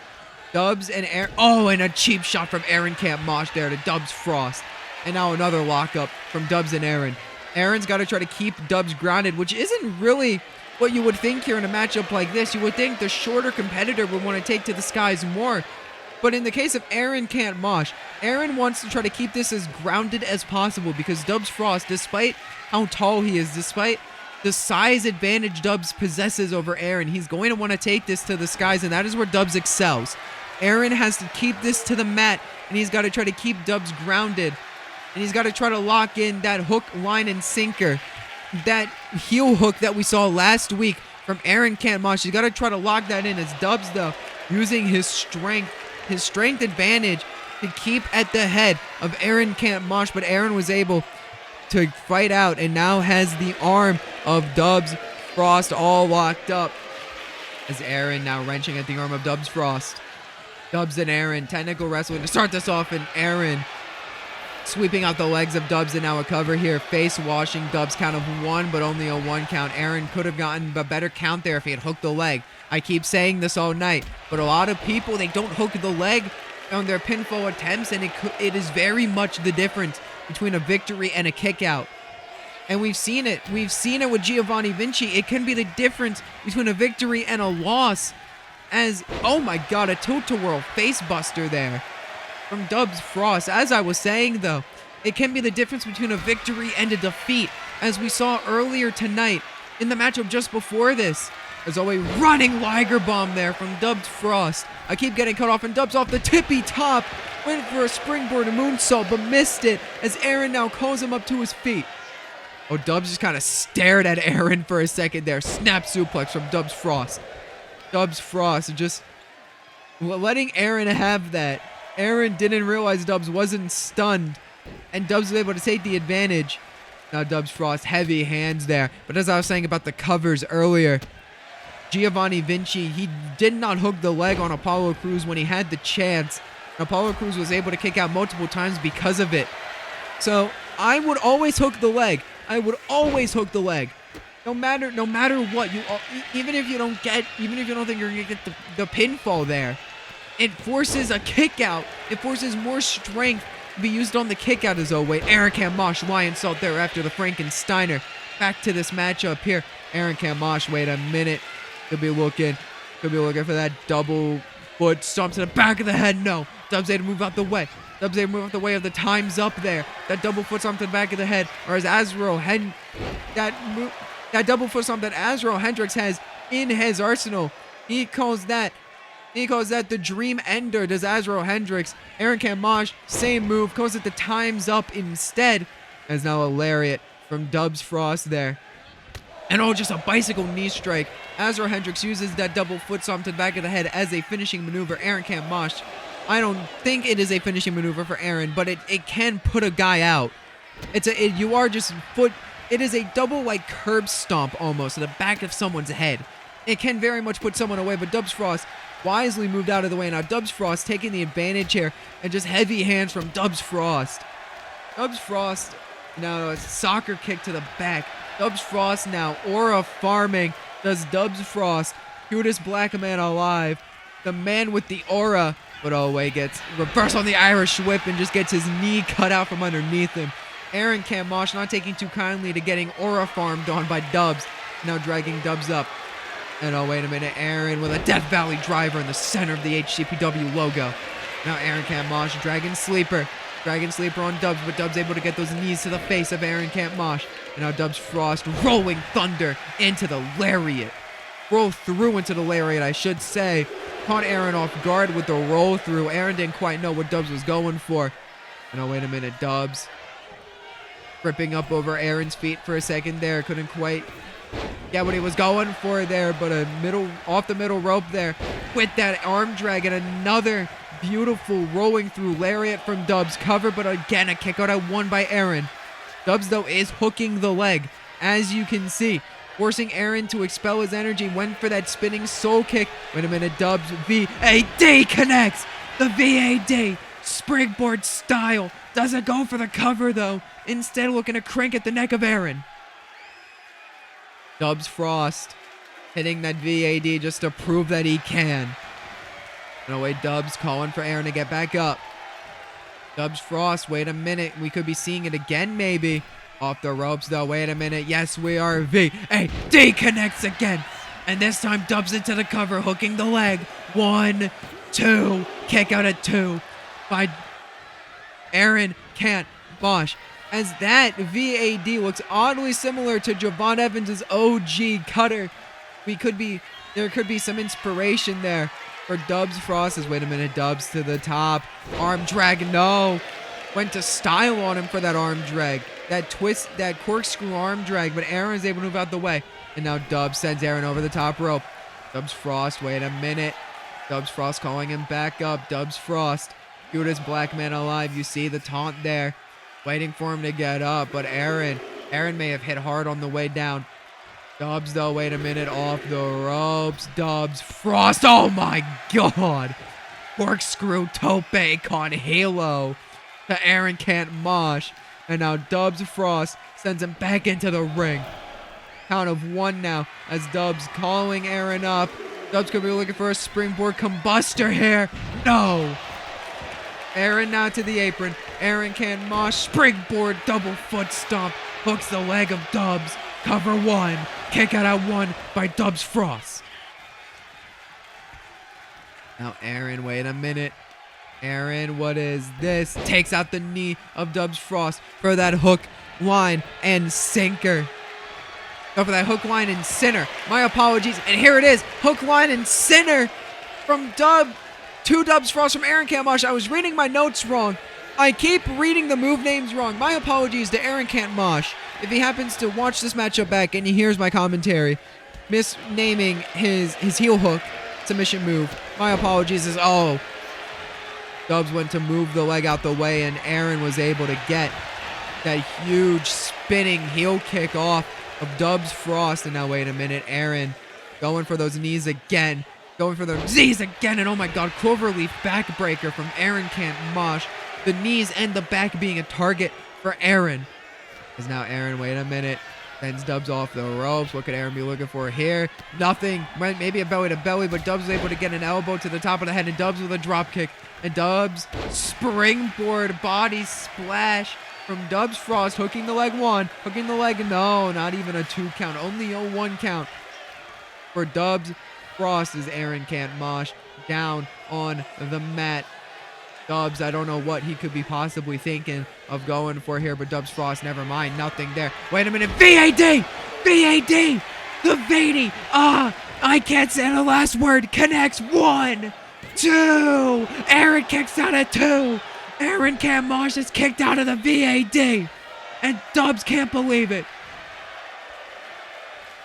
Dubs and Aaron. Oh, and a cheap shot from Aaron can't mosh there to Dubs Frost. And now another lockup from Dubs and Aaron. Aaron's got to try to keep Dubs grounded, which isn't really what you would think here in a matchup like this. You would think the shorter competitor would want to take to the skies more. But in the case of Aaron can't mosh, Aaron wants to try to keep this as grounded as possible because Dubs Frost, despite how tall he is, despite the size advantage Dubs possesses over Aaron, he's going to want to take this to the skies, and that is where Dubs excels. Aaron has to keep this to the mat, and he's got to try to keep Dubs grounded, and he's got to try to lock in that hook, line, and sinker, that heel hook that we saw last week from Aaron can't mosh. He's got to try to lock that in as Dubs, though, using his strength advantage to keep at the head of Aaron can't mosh, but Aaron was able to fight out and now has the arm of Dubs Frost all locked up as Aaron now wrenching at the arm of Dubs Frost. Dubs and Aaron, technical wrestling to start this off, and Aaron sweeping out the legs of Dubs, and now a cover here, face washing Dubs, count of 1, but only a 1 count. Aaron could have gotten a better count there if he had hooked the leg. I keep saying this all night, but a lot of people, they don't hook the leg on their pinfall attempts, and it is very much the difference between a victory and a kick out. And we've seen it. We've seen it with Giovanni Vinci. It can be the difference between a victory and a loss. As, oh my god, a tilt-a-whirl face buster there from Dubs Frost. As I was saying, though, it can be the difference between a victory and a defeat, as we saw earlier tonight in the matchup just before this. There's a running Liger bomb there from Dubs Frost. I keep getting cut off, and Dubs off the tippy top. Went for a springboard moonsault, but missed it as Aaron now calls him up to his feet. Oh, Dubs just kind of stared at Aaron for a second there. Snap suplex from Dubs Frost. Dubs Frost just letting Aaron have that. Aaron didn't realize Dubs wasn't stunned, and Dubs was able to take the advantage. Now Dubs Frost, heavy hands there. But as I was saying about the covers earlier, Giovanni Vinci, he did not hook the leg on Apollo Crews when he had the chance. Apollo Crews was able to kick out multiple times because of it. So I would always hook the leg. I would always hook the leg. No matter what, even if you don't think you're gonna get the pinfall there, it forces a kick out. It forces more strength to be used on the kick out. As oh wait, Aaron can't mosh lion salt there after the Frankensteiner. Back to this matchup here. Aaron can't mosh. Wait a minute. Could be looking for that double foot stomp to the back of the head. No, Dubs able to move out the way. Dubs able to move out the way of the time's up there. That double foot stomp to the back of the head, or as that double foot stomp that Azrael Hendricks has in his arsenal. He calls that the dream ender. Does Azrael Hendricks? Aaron can't mosh. Same move. Calls it the time's up instead. As now a lariat from Dubs Frost there. And oh, just a bicycle knee strike. Azrael Hendricks uses that double foot stomp to the back of the head as a finishing maneuver. Aaron can't mosh. I don't think it is a finishing maneuver for Aaron, but it can put a guy out. It is a double curb stomp almost to the back of someone's head. It can very much put someone away, but Dubs Frost wisely moved out of the way. Now Dubs Frost taking the advantage here, and just heavy hands from Dubs Frost. Dubs Frost now a soccer kick to the back. Dubs Frost now aura farming. Does Dubs Frost, cutest black man alive, the man with the aura, but oh wait, gets reverse on the Irish whip and just gets his knee cut out from underneath him. Aaron can't mosh, not taking too kindly to getting aura farmed on by Dubs. Now dragging Dubs up. And oh wait a minute, Aaron with a Death Valley driver in the center of the HCPW logo. Now Aaron can't mosh, Dragon Sleeper on Dubs, but Dubs able to get those knees to the face of Aaron can't mosh. And now Dubs Frost rolling thunder into the lariat. Roll through into the lariat, I should say. Caught Aaron off guard with the roll through. Aaron didn't quite know what Dubs was going for. And oh wait a minute, Dubs ripping up over Aaron's feet for a second there. Couldn't quite get what he was going for there, but off the middle rope there with that arm drag, and another beautiful rolling through lariat from Dubs. Cover, but again a kick out at 1 by Aaron. Dubs though is hooking the leg, as you can see. forcing Aaron to expel his energy. Went for that spinning soul kick. Wait a minute, Dubs VAD connects. The VAD springboard style. Doesn't go for the cover though. Instead looking to crank at the neck of Aaron. Dubs Frost hitting that VAD just to prove that he can. No way, Dubs calling for Aaron to get back up. Dubs Frost, wait a minute. We could be seeing it again maybe. Off the ropes though, wait a minute. Yes, we are. VAD connects again. And this time Dubs into the cover, hooking the leg. 1, 2, kick out at 2. By Aaron can't mosh. As that VAD looks oddly similar to Javon Evans' OG cutter. There could be some inspiration there for Dubs Frost. Wait a minute, Dubs to the top. Arm drag, no. Went to style on him for that arm drag. That twist, that corkscrew arm drag, but Aaron's able to move out the way. And now Dubs sends Aaron over the top rope. Dubs Frost, wait a minute. Dubs Frost calling him back up. Dubs Frost, cutest black man alive. You see the taunt there. Waiting for him to get up, but Aaron may have hit hard on the way down. Dubs though, wait a minute, off the ropes. Dubs Frost, oh my god. Corkscrew tope con halo to Aaron can't mosh. And now Dubs Frost sends him back into the ring. Count of 1 now as Dubs calling Aaron up. Dubs could be looking for a springboard combustor here. No. Aaron now to the apron. Aaron can't mosh. Springboard double foot stomp. Hooks the leg of Dubs. Cover 1. Kick out at 1 by Dubs Frost. Now Aaron, wait a minute. Aaron, what is this? Takes out the knee of Dubs Frost for that hook, line, and sinker. Go for that hook, line, and sinner. My apologies. And here it is. Hook, line, and sinner from two Dubs Frost from Aaron Can't Mosh. I was reading my notes wrong. I keep reading the move names wrong. My apologies to Aaron Can't Mosh. If he happens to watch this matchup back and he hears my commentary, misnaming his heel hook submission move, my apologies. Dubs went to move the leg out the way, and Aaron was able to get that huge spinning heel kick off of Dubs Frost. And now wait a minute, Aaron going for those knees again. Going for the knees again, and oh my god, cloverleaf backbreaker from Aaron Can't Mosh. The knees and the back being a target for Aaron. Is now Aaron, wait a minute, sends Dubs off the ropes. What could Aaron be looking for here? Nothing. Maybe a belly to belly, but Dubs was able to get an elbow to the top of the head, and Dubs with a drop kick. And Dubs springboard body splash from Dubs Frost, hooking the leg 1, hooking the leg, no, not even a 2 count, only a 1 count for Dubs Frost as Aaron Can't Mosh down on the mat. Dubs, I don't know what he could be possibly thinking of going for here, but Dubs Frost, never mind, nothing there. Wait a minute, VAD! VAD! The VAD! I can't say the last word. Connects 1, 2. Aaron kicks out at 2. Aaron Can't Mosh is kicked out of the VAD. And Dubs can't believe it.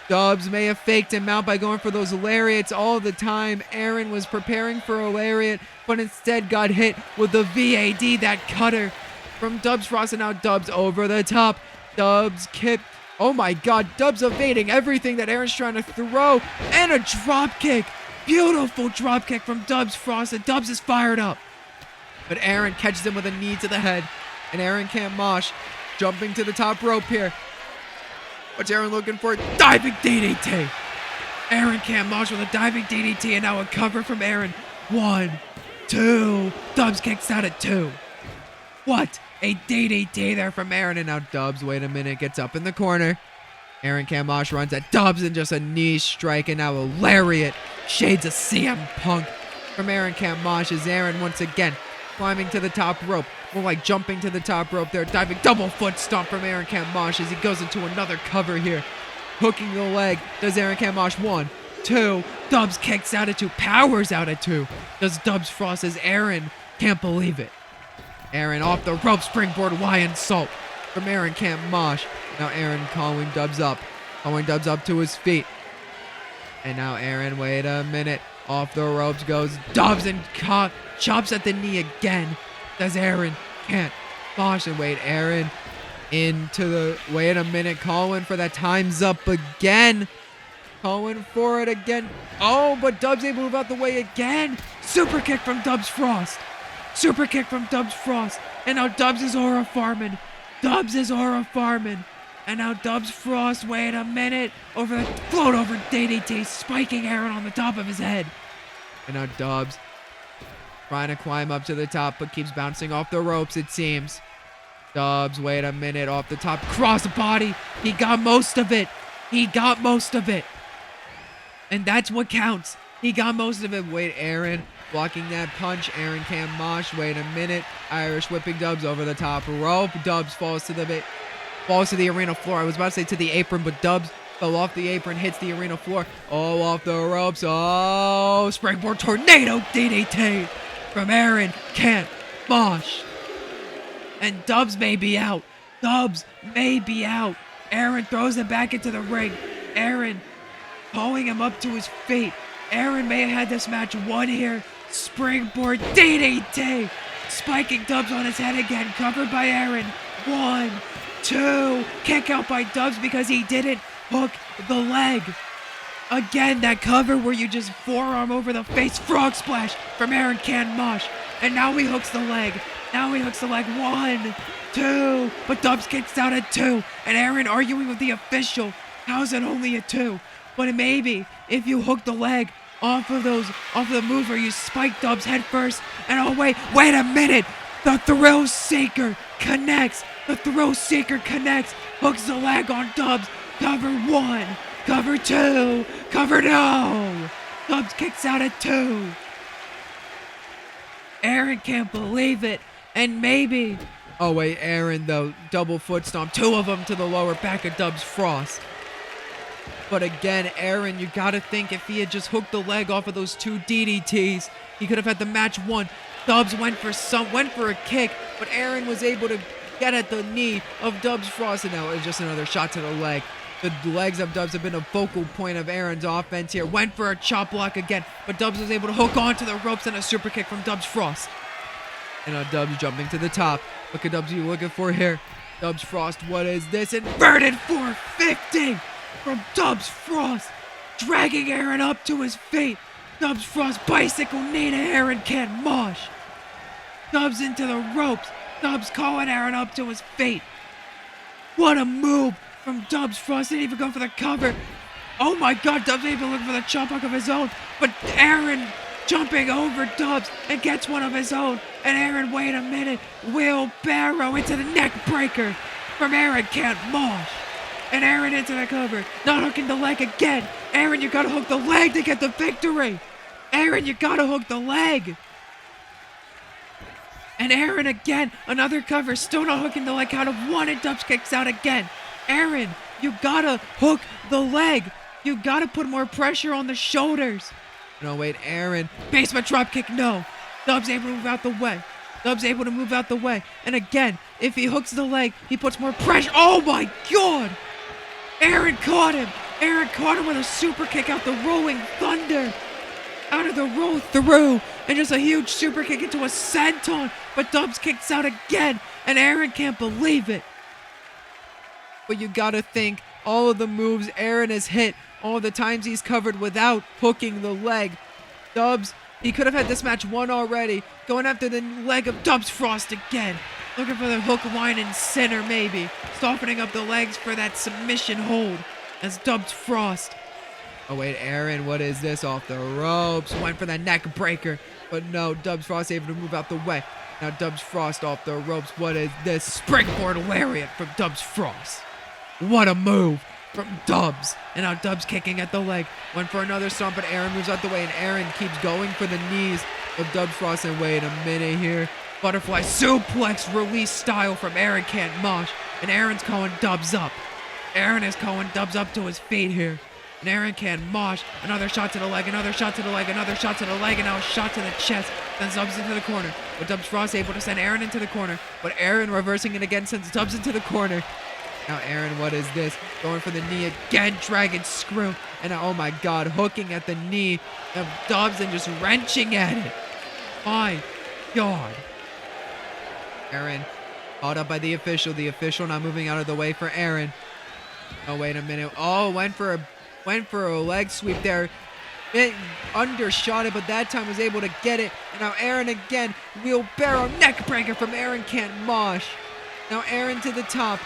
Dubs may have faked him out by going for those lariats all the time. Aaron was preparing for a lariat, but instead got hit with the VAD, that cutter from Dubs Frost. And now Dubs over the top. Dubs kick. Oh my god, Dubs evading everything that Aaron's trying to throw. And a drop kick. Beautiful drop kick from Dubs Frost, and Dubs is fired up. But Aaron catches him with a knee to the head. And Aaron Can't Mosh jumping to the top rope here. What's Aaron looking for? Diving DDT. Aaron Can't Mosh with a diving DDT, and now a cover from Aaron. 1, 2. Dubs kicks out at 2. What? A DDT there from Aaron, and now Dubs, wait a minute, gets up in the corner. Aaron Can't Mosh runs at Dubs and just a knee strike, and now a lariat. Shades of CM Punk from Aaron Can't Mosh as Aaron once again climbing to the top rope. More like jumping to the top rope there. Diving double foot stomp from Aaron Can't Mosh as he goes into another cover here. Hooking the leg. Does Aaron Can't Mosh 1, 2. Dubs kicks out at 2. Powers out at 2. Does Dubs Frost as Aaron can't believe it. Aaron off the rope. Springboard Hawaiian salt from Aaron Can't Mosh. Now Aaron calling Dubs up. Calling Dubs up to his feet. And now Aaron, wait a minute. Off the ropes goes Dubs and chops at the knee again. Does Aaron Can't Mosh, and wait, Aaron Wait a minute, calling for that. Time's up again. Calling for it again. Oh, but Dubs able to move out the way again. Super kick from Dubs Frost. Super kick from Dubs Frost. And now Dubs is aura farming. Dubs is aura farming. And now Dubs Frost, wait a minute. Float over DDT, spiking Aaron on the top of his head. And now Dubs trying to climb up to the top, but keeps bouncing off the ropes, it seems. Dubs, wait a minute, off the top. Crossbody. He got most of it. He got most of it. And that's what counts. He got most of it. Wait, Aaron blocking that punch. Aaron can't mosh. Wait a minute. Irish whipping Dubs over the top rope. Dubs falls to the arena floor. I was about to say to the apron, but Dubs fell off the apron, hits the arena floor. Oh, off the ropes. Oh, springboard tornado DDT from Aaron can't mosh. And Dubs may be out. Dubs may be out. Aaron throws it back into the ring. Aaron pulling him up to his feet. Aaron may have had this match won here. Springboard DDT. Spiking Dubs on his head again. Covered by Aaron. 1, 2. Kick out by Dubs because he didn't hook the leg. Again, that cover where you just forearm over the face. Frog splash from Aaron can't mosh. And now he hooks the leg. 1, 2, but Dubs kicks out at 2, and Aaron arguing with the official. How's it only a 2? But maybe if you hook the leg off of the moves where you spike Dubs head first, and oh wait a minute, the Thrill Seeker connects. Hooks the leg on Dubs. Cover 1, cover 2, cover no. Dubs kicks out at 2. Aaron can't believe it. And maybe... Oh, wait, Aaron, though. Double foot stomp. 2 of them to the lower back of Dubs Frost. But again, Aaron, you gotta think if he had just hooked the leg off of those 2 DDTs, he could have had the match won. Dubs went for a kick, but Aaron was able to get at the knee of Dubs Frost. And now it's just another shot to the leg. The legs of Dubs have been a focal point of Aaron's offense here. Went for a chop block again, but Dubs was able to hook onto the ropes and a super kick from Dubs Frost. And now Dubs jumping to the top. What could Dubs be looking for here? Dubs Frost, what is this? Inverted 450 from Dubs Frost. Dragging Aaron up to his feet. Dubs Frost bicycle knee to Aaron can't mosh. Dubs into the ropes. Dubs calling Aaron up to his feet. What a move from Dubs Frost. Didn't even go for the cover. Oh my god, Dubs ain't even looking for the chop block of his own. But Aaron jumping over Dubs and gets one of his own. And Aaron, wait a minute, wheelbarrow into the neck breaker from Aaron can't mosh. And Aaron into the cover, not hooking the leg again. Aaron, you gotta hook the leg to get the victory. Aaron, you gotta hook the leg. And Aaron again, another cover, still not hooking the leg. Count of 1 and Dubs kicks out again. Aaron, you gotta hook the leg. You gotta put more pressure on the shoulders. No, wait, Aaron. Basement drop kick, no. Dubs able to move out the way. And again, if he hooks the leg, he puts more pressure. Oh my god! Aaron caught him. With a super kick out the Rolling Thunder. Out of the roll through. And just a huge super kick into a senton. But Dubs kicks out again. And Aaron can't believe it. But you gotta think, all of the moves Aaron has hit, all the times he's covered without hooking the leg. Dubs, he could have had this match won already. Going after the leg of Dubs Frost again. Looking for the hook, line, and center maybe. Softening up the legs for that submission hold as Dubs Frost. Oh wait, Aaron, what is this? Off the ropes. Went for that neck breaker. But no, Dubs Frost able to move out the way. Now Dubs Frost off the ropes. What is this? Springboard lariat from Dubs Frost. What a move from Dubs. And now Dubs kicking at the leg. Went for another stomp, but Aaron moves out the way, and Aaron keeps going for the knees of Dubs Frost. And wait a minute here. Butterfly suplex release style from Aaron can't mosh. And Aaron's calling Dubs up. Aaron is calling Dubs up to his feet here. And Aaron can't mosh. Another shot to the leg, another shot to the leg, another shot to the leg, and now a shot to the chest. Sends Dubs into the corner. But Dubs Frost able to send Aaron into the corner. But Aaron reversing it again sends Dubs into the corner. Now Aaron, what is this? Going for the knee again, dragon screw. And oh my god, hooking at the knee of Dubs and just wrenching at it. My god. Aaron Caught up by the official. The official now moving out of the way for Aaron. Oh, wait a minute. Oh, went for a leg sweep there. It undershot it, but that time was able to get it. And now Aaron again. Wheelbarrow neck breaker from Aaron can't mosh. Now Aaron to the top.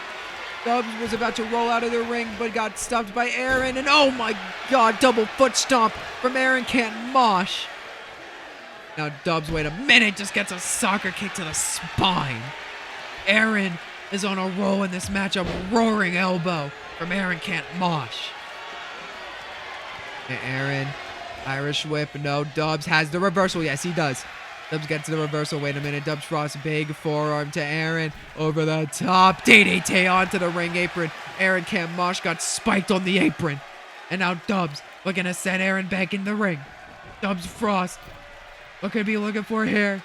Dubs was about to roll out of the ring, but got stopped by Aaron. And oh my God, double foot stomp from Aaron can't mosh. Now Dubs, wait a minute, just gets a soccer kick to the spine. Aaron is on a roll in this matchup. Roaring elbow from Aaron can't mosh. And Aaron, Irish whip, no. Dubs has the reversal. Yes, he does. Dubs gets the reversal. Wait a minute. Dubs Frost, big forearm to Aaron. Over the top. DDT onto the ring apron. Aaron can't mosh, got spiked on the apron. And now Dubs looking to send Aaron back in the ring. Dubs Frost. What could he be looking for here?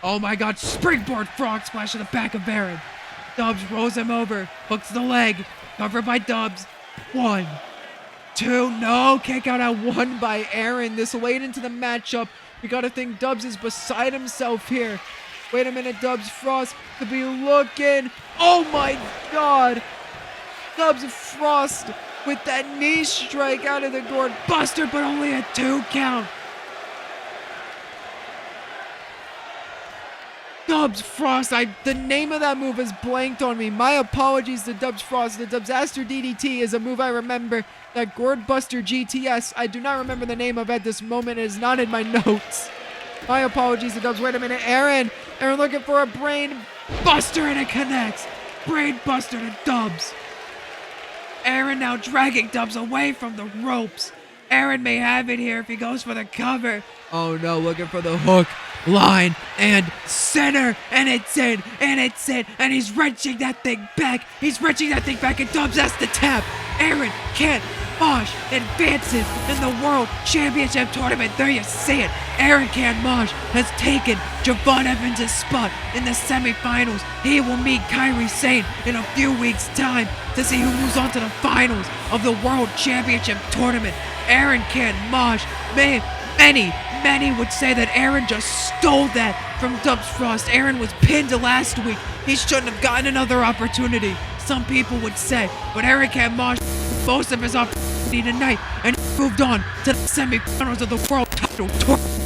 Oh my God. Springboard frog splash to the back of Aaron. Dubs rolls him over. Hooks the leg. Covered by Dubs. 1, 2. No. Kick out at 1 by Aaron. This late into the matchup. We gotta think Dubs is beside himself here. Wait a minute, Dubs Frost could be looking. Oh my God! Dubs Frost with that knee strike out of the gourd buster, but only a 2 count. Dubs Frost, the name of that move has blanked on me. My apologies to Dubs Frost. The Dubs Aster DDT is a move I remember. That Gourd Buster GTS, I do not remember the name of at this moment. It is not in my notes. My apologies to Dubs. Wait a minute, Aaron looking for a brain buster and it connects. Brain buster to Dubs. Aaron now dragging Dubs away from the ropes. Aaron may have it here if he goes for the cover. Oh no, looking for the hook, line, and center. And it's in, and he's wrenching that thing back. And Dubs has to tap. Aaron can't mosh, advances in the World Championship Tournament. There you see it. Aaron can't mosh has taken Javon Evans' spot in the semifinals. He will meet Kairi Sane in a few weeks' time to see who moves on to the finals of the World Championship Tournament. Aaron can't mosh. Many would say that Aaron just stole that from Dubs Frost. Aaron was pinned last week. He shouldn't have gotten another opportunity. Some people would say, but Aaron can't mosh most of his opportunity tonight and moved on to the semifinals of the World Title Tournament.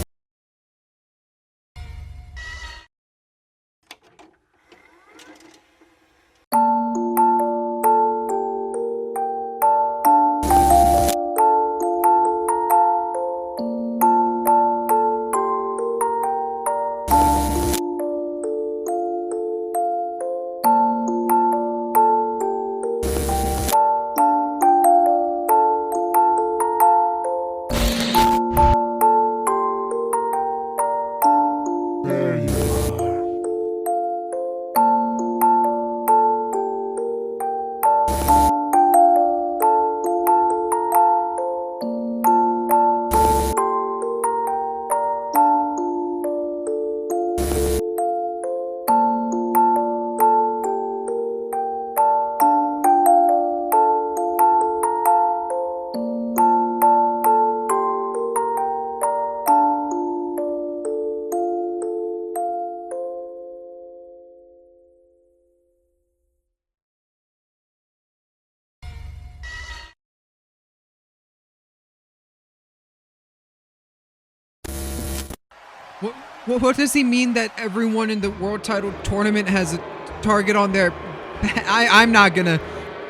What does he mean that everyone in the World Title Tournament has a target on their... I'm not gonna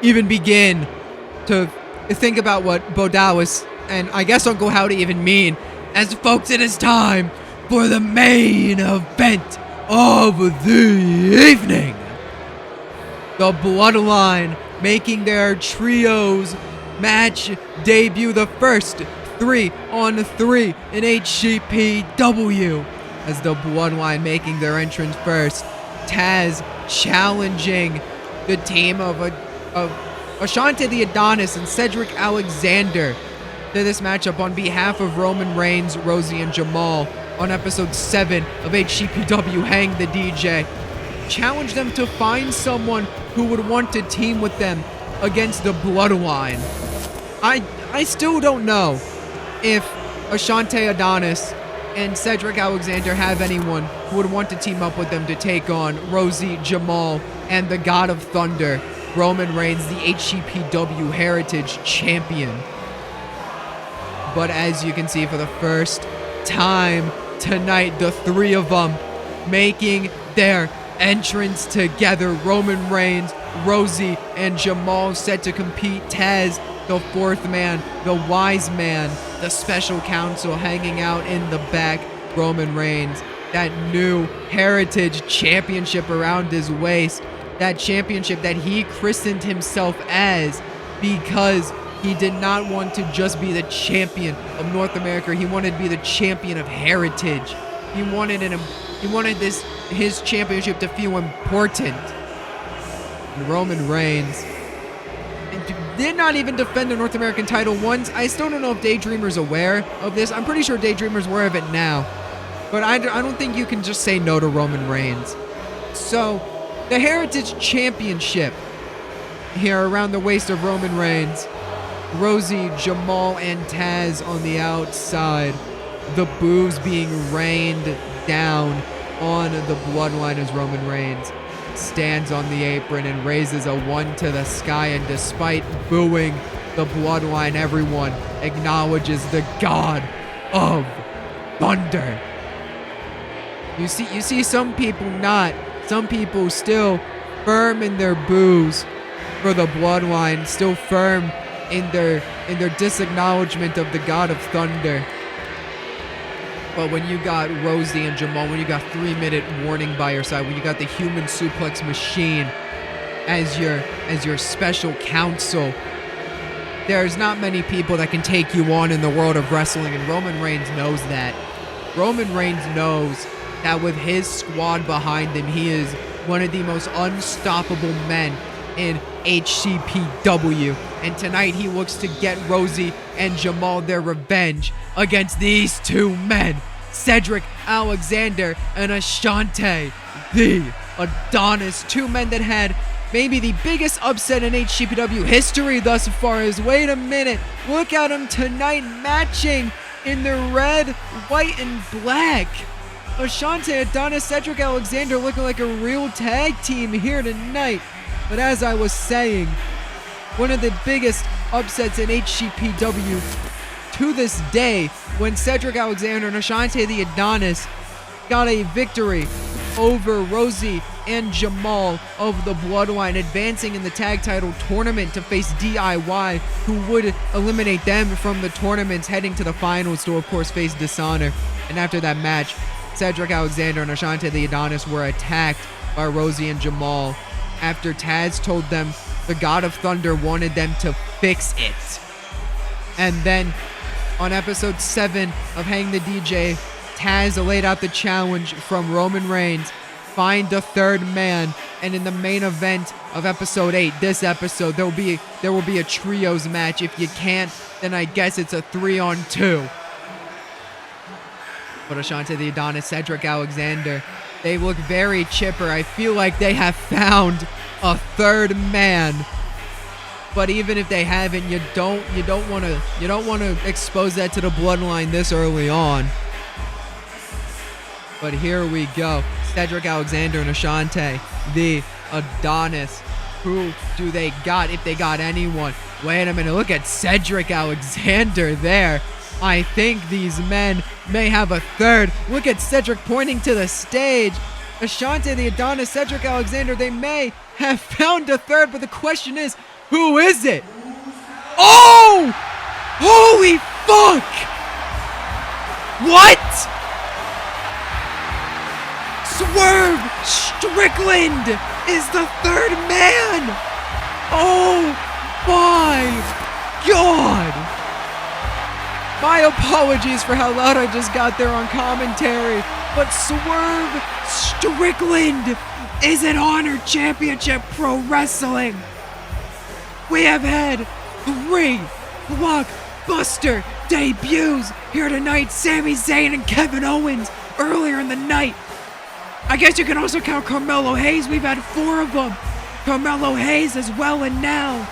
even begin to think about what Bodawis and I guess Uncle Howdy even mean. As folks, it is time for the main event of the evening. The Bloodline making their trios match debut, the first 3-on-3 in HCPW. As the Bloodline making their entrance first. Taz challenging the team of Ashante the Adonis and Cedric Alexander to this matchup on behalf of Roman Reigns, Rosie, and Jamal on episode 7 of HCPW Hang the DJ. Challenge them to find someone who would want to team with them against the Bloodline. I still don't know if Ashante Adonis and Cedric Alexander have anyone who would want to team up with them to take on Rosie, Jamal, and the God of Thunder, Roman Reigns, the HCPW Heritage Champion. But as you can see, for the first time tonight, the three of them making their entrance together. Roman Reigns, Rosie, and Jamal set to compete. Taz, the fourth man, the wise man, the special counsel hanging out in the back. Roman Reigns, that new Heritage Championship around his waist. That championship that he christened himself as because he did not want to just be the champion of North America. He wanted to be the champion of Heritage. He wanted his championship to feel important. And Roman Reigns did not even defend the North American title once. I still don't know if Daydreamer's aware of this. I'm pretty sure Daydreamer's aware of it now. But I don't think you can just say no to Roman Reigns. So, the Heritage Championship here around the waist of Roman Reigns. Rosie, Jamal, and Taz on the outside. The boos being rained down on the bloodline as Roman Reigns stands on the apron and raises a one to the sky, and despite booing the bloodline, everyone acknowledges the God of Thunder. You see some people not. Some people still firm in their boos for the bloodline, still firm in their disacknowledgement of the God of Thunder. But when you got Rosie and Jamal, when you got 3-minute warning by your side, when you got the human suplex machine as your special counsel, there's not many people that can take you on in the world of wrestling, and Roman Reigns knows that. Roman Reigns knows that with his squad behind him, he is one of the most unstoppable men in HCPW. And tonight he looks to get Rosie and Jamal their revenge against these two men, Cedric Alexander and Ashante, the Adonis. Two men that had maybe the biggest upset in HCPW history thus far. Is wait a minute, look at them tonight matching in the red, white, and black. Ashante, Adonis, Cedric Alexander looking like a real tag team here tonight. But as I was saying, one of the biggest upsets in HCPW to this day, when Cedric Alexander and Ashante the Adonis got a victory over Rosie and Jamal of the Bloodline, advancing in the tag title tournament to face DIY, who would eliminate them from the tournaments, heading to the finals to, of course, face Dishonor. And after that match, Cedric Alexander and Ashante the Adonis were attacked by Rosie and Jamal after Taz told them the God of Thunder wanted them to fix it. And then on episode 7 of Hang the DJ, Taz laid out the challenge from Roman Reigns, find the third man. And in the main event of episode 8, this episode, there will be a trios match. If you can't, then I guess it's a 3-on-2. But Ashante the Adonis, Cedric Alexander, they look very chipper. I feel like they have found a third man. But even if they haven't, you don't want to expose that to the bloodline this early on. But here we go. Cedric Alexander and Ashante the Adonis. Who do they got, if they got anyone? Wait a minute, look at Cedric Alexander there. I think these men may have a third. Look at Cedric pointing to the stage. Ashante the Adonis, Cedric Alexander, they may have found a third, but the question is, who is it? Oh! Holy fuck! What? Swerve Strickland is the third man! Oh my God! My apologies for how loud I just got there on commentary, but Swerve Strickland is an Honor Championship Pro Wrestling. We have had 3 blockbuster debuts here tonight. Sami Zayn and Kevin Owens earlier in the night. I guess you can also count Carmelo Hayes. We've had 4 of them. Carmelo Hayes as well, and now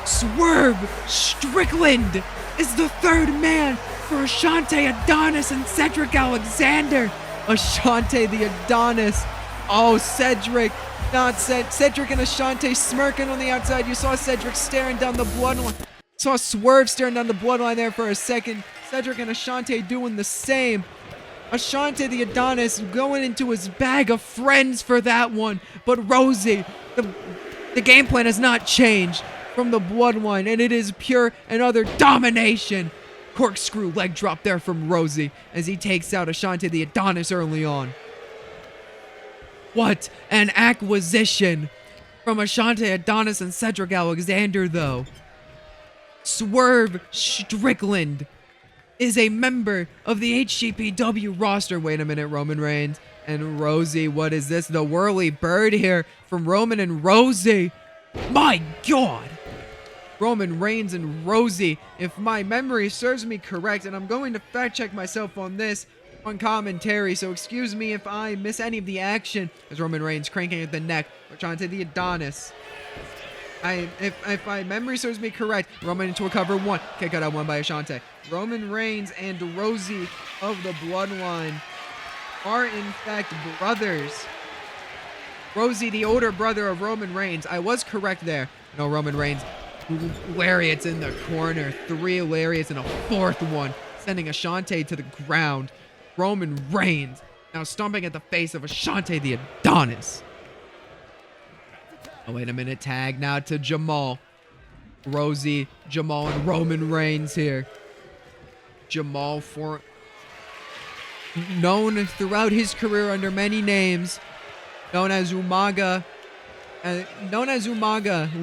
Swerve Strickland is the third man for Ashante Adonis and Cedric Alexander. Ashante the Adonis. Oh, Cedric. Not Cedric and Ashante smirking on the outside. You saw Cedric staring down the bloodline. Saw Swerve staring down the bloodline there for a second. Cedric and Ashante doing the same. Ashante the Adonis going into his bag of friends for that one. But Rosie, the game plan has not changed from the bloodline, and it is pure and utter domination. Corkscrew leg drop there from Rosie as he takes out Ashante the Adonis early on. What an acquisition from Ashante Adonis and Cedric Alexander, though. Swerve Strickland is a member of the HCPW roster. Wait a minute, Roman Reigns and Rosie. What is this? The whirly bird here from Roman and Rosie. My God. Roman Reigns and Rosie, if my memory serves me correct, and I'm going to fact check myself on this on commentary, so excuse me if I miss any of the action, as Roman Reigns cranking at the neck, Ashante the Adonis. If my memory serves me correct, Roman into a cover one, kick out one by Ashante. Roman Reigns and Rosie of the bloodline are in fact brothers. Rosie, the older brother of Roman Reigns. I was correct there. No, Roman Reigns. Lariats in the corner. 3 lariats and a 4th one, sending Ashante to the ground. Roman Reigns now stomping at the face of Ashante the Adonis. Oh, wait a minute. Tag now to Jamal. Rosie, Jamal, and Roman Reigns here. Jamal, known throughout his career under many names, known as Umaga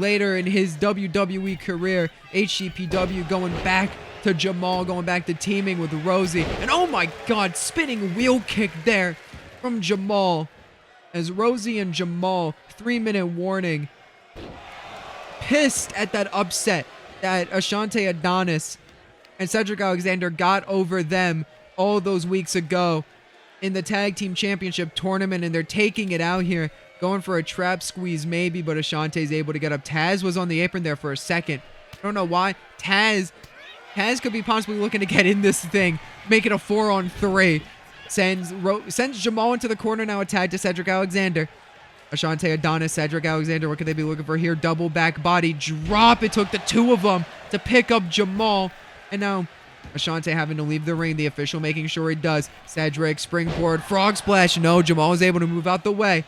later in his WWE career, HCPW, going back to Jamal, going back to teaming with Rosie. And oh my God, spinning wheel kick there from Jamal. As Rosie and Jamal, 3-minute warning, pissed at that upset that Ashante Adonis and Cedric Alexander got over them all those weeks ago in the tag team championship tournament, and they're taking it out here, going for a trap squeeze maybe, but Ashante's able to get up. Taz was on the apron there for a second. I don't know why. Taz could be possibly looking to get in this thing, make it a 4-on-3. Sends Jamal into the corner, now a tag to Cedric Alexander. Ashante Adonis, Cedric Alexander, what could they be looking for here? Double back body drop. It took the 2 of them to pick up Jamal. And now Ashante having to leave the ring. The official making sure he does. Cedric, springboard, frog splash. No, Jamal is able to move out the way.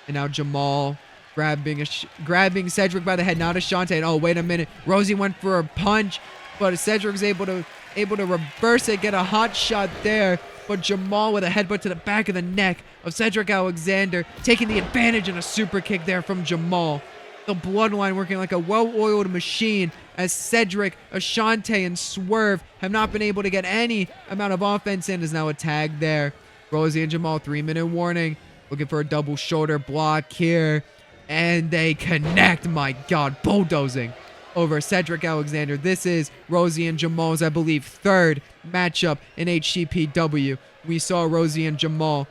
And now Jamal grabbing Cedric by the head. Now to Ashante. And oh, wait a minute. Rosie went for a punch, but Cedric's able to reverse it, get a hot shot there. But Jamal with a headbutt to the back of the neck of Cedric Alexander, taking the advantage and a super kick there from Jamal. The bloodline working like a well-oiled machine as Cedric, Ashante, and Swerve have not been able to get any amount of offense in. Is now a tag there. Rosie and Jamal, 3-minute warning. Looking for a double shoulder block here. And they connect, my God, bulldozing over Cedric Alexander. This is Rosie and Jamal's, I believe, 3rd matchup in HCPW. We saw Rosie and Jamal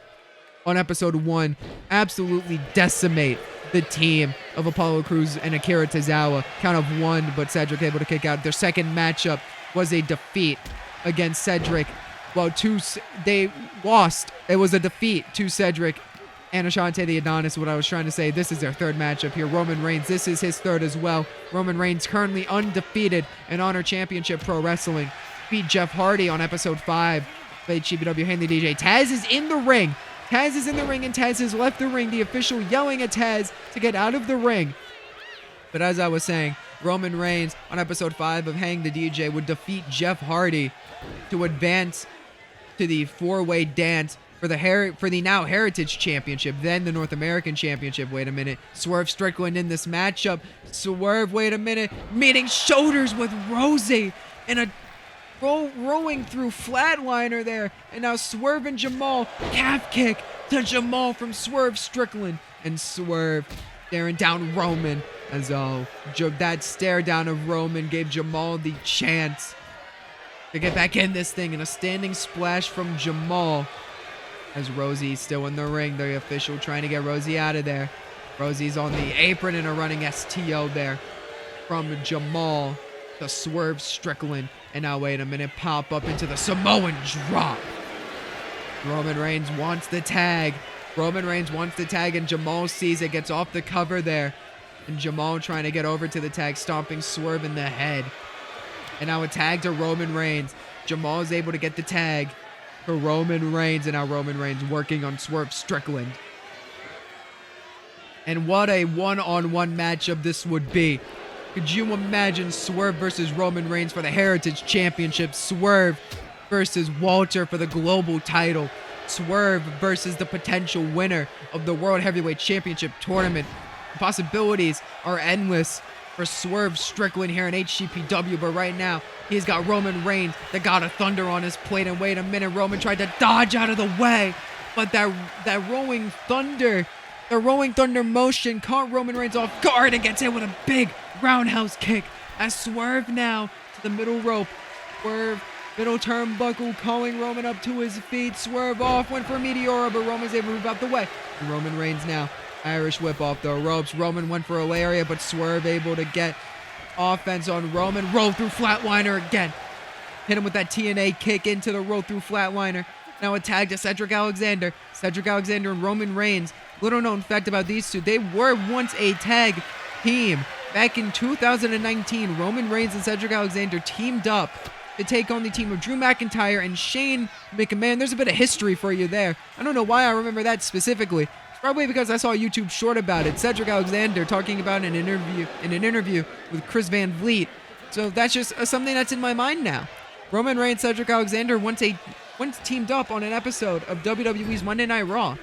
on episode 1 absolutely decimate the team of Apollo Crews and Akira Tozawa. Count of 1, but Cedric able to kick out. Their second matchup was a defeat against Cedric. Well, they lost. It was a defeat to Cedric and Ashante the Adonis. What I was trying to say, this is their 3rd matchup here. Roman Reigns, this is his 3rd as well. Roman Reigns currently undefeated in Honor Championship Pro Wrestling. Beat Jeff Hardy on episode 5 of HCPW Handy DJ. Taz is in the ring. Taz is in the ring and Taz has left the ring. The official yelling at Taz to get out of the ring. But as I was saying, Roman Reigns on episode 5 of Hang the DJ would defeat Jeff Hardy to advance to the 4-way dance for the now Heritage Championship, then the North American Championship. Wait a minute. Swerve Strickland in this matchup. Swerve, wait a minute, meeting shoulders with Rosie and a rolling through flatliner there. And now Swerve and Jamal, calf kick to Jamal from Swerve Strickland. And Swerve staring down Roman as that stare down of Roman gave Jamal the chance to get back in this thing. And a standing splash from Jamal as Rosie's still in the ring. The official trying to get Rosie out of there. Rosie's on the apron and a running STO there from Jamal. The Swerve Strickland. And now, wait a minute, pop up into the Samoan drop. Roman Reigns wants the tag. And Jamal sees it, gets off the cover there. And Jamal trying to get over to the tag, stomping Swerve in the head. And now a tag to Roman Reigns. Jamal is able to get the tag for Roman Reigns. And now Roman Reigns working on Swerve Strickland. And what a one-on-one matchup this would be. Could you imagine Swerve versus Roman Reigns for the Heritage Championship? Swerve versus Walter for the global title. Swerve versus the potential winner of the World Heavyweight Championship tournament. The possibilities are endless for Swerve Strickland here in HCPW, but right now he's got Roman Reigns, the God of Thunder, on his plate. And wait a minute, Roman tried to dodge out of the way, but that rolling thunder, the rolling thunder motion caught Roman Reigns off guard and gets hit with a big roundhouse kick. As Swerve now to the middle rope. Swerve, middle turnbuckle, calling Roman up to his feet. Swerve off, went for a Meteora, but Roman's able to move out the way. And Roman Reigns now, Irish whip off the ropes. Roman went for a lariat, but Swerve able to get offense on Roman. Roll through flatliner again. Hit him with that TNA kick into the roll through flatliner. Now a tag to Cedric Alexander. Cedric Alexander and Roman Reigns. Little known fact about these two, they were once a tag team. Back in 2019, Roman Reigns and Cedric Alexander teamed up to take on the team of Drew McIntyre and Shane McMahon. There's a bit of history for you there. I don't know why I remember that specifically. It's probably because I saw a YouTube short about it. Cedric Alexander talking about it in an interview with Chris Van Vliet. So that's just something that's in my mind now. Roman Reigns, Cedric Alexander once teamed up on an episode of WWE's Monday Night Raw.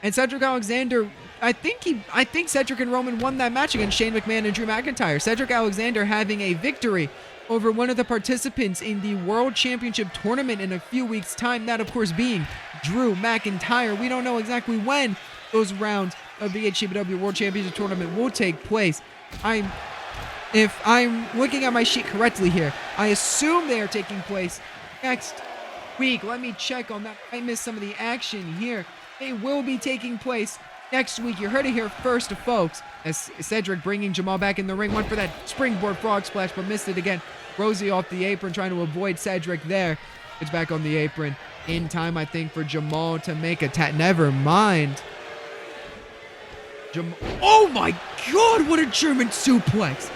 And Cedric Alexander, I think Cedric and Roman won that match against Shane McMahon and Drew McIntyre. Cedric Alexander having a victory over one of the participants in the World Championship tournament in a few weeks' time. That, of course, being Drew McIntyre. We don't know exactly when those rounds of the HCPW World Championship tournament will take place. If I'm looking at my sheet correctly here, I assume they are taking place next week. Let me check on that. I missed some of the action here. They will be taking place next week. You heard it here first, folks. As Cedric bringing Jamal back in the ring. Went for that springboard frog splash, but missed it again. Rosie off the apron, trying to avoid Cedric there. It's back on the apron. In time, I think, for Jamal to make a tap. Never mind. Jamal. Oh my God, what a German suplex.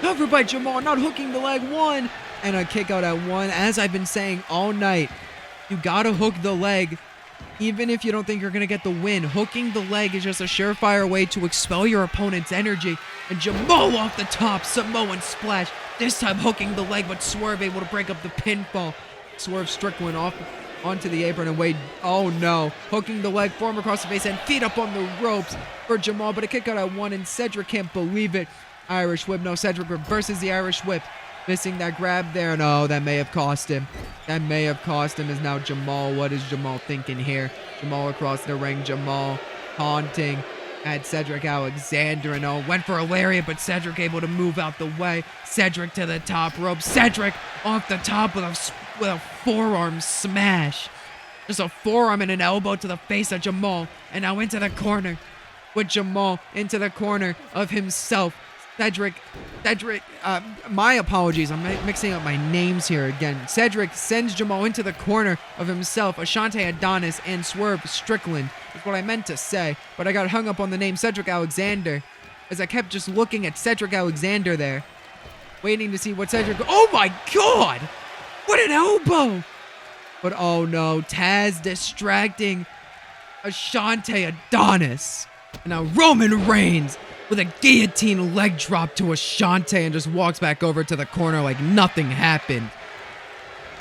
Covered by Jamal, not hooking the leg. One. And a kick out at one. As I've been saying all night, you gotta hook the leg. Even if you don't think you're going to get the win, hooking the leg is just a surefire way to expel your opponent's energy. And Jamal off the top, Samoan splash. This time hooking the leg, but Swerve able to break up the pinfall. Swerve Strickland off onto the apron and Wade. Oh no. Hooking the leg, form across the face and feet up on the ropes for Jamal. But a kick out at one and Cedric can't believe it. Irish whip. No, Cedric reverses the Irish whip. Missing that grab there. No, that may have cost him. That may have cost him. Is now Jamal. What is Jamal thinking here? Jamal across the ring. Jamal taunting at Cedric Alexander. And went for a lariat, but Cedric able to move out the way. Cedric to the top rope. Cedric off the top with a forearm smash. Just a forearm and an elbow to the face of Jamal. And now into the corner with Jamal into the corner of himself. Cedric, my apologies, I'm mixing up my names here again. Cedric sends Jamal into the corner of himself. Ashante Adonis and Swerve Strickland is what I meant to say, but I got hung up on the name Cedric Alexander as I kept just looking at Cedric Alexander there, waiting to see what Cedric. Oh my God! What an elbow! But oh no, Taz distracting Ashante Adonis. And now Roman Reigns with a guillotine leg drop to Ashante and just walks back over to the corner like nothing happened.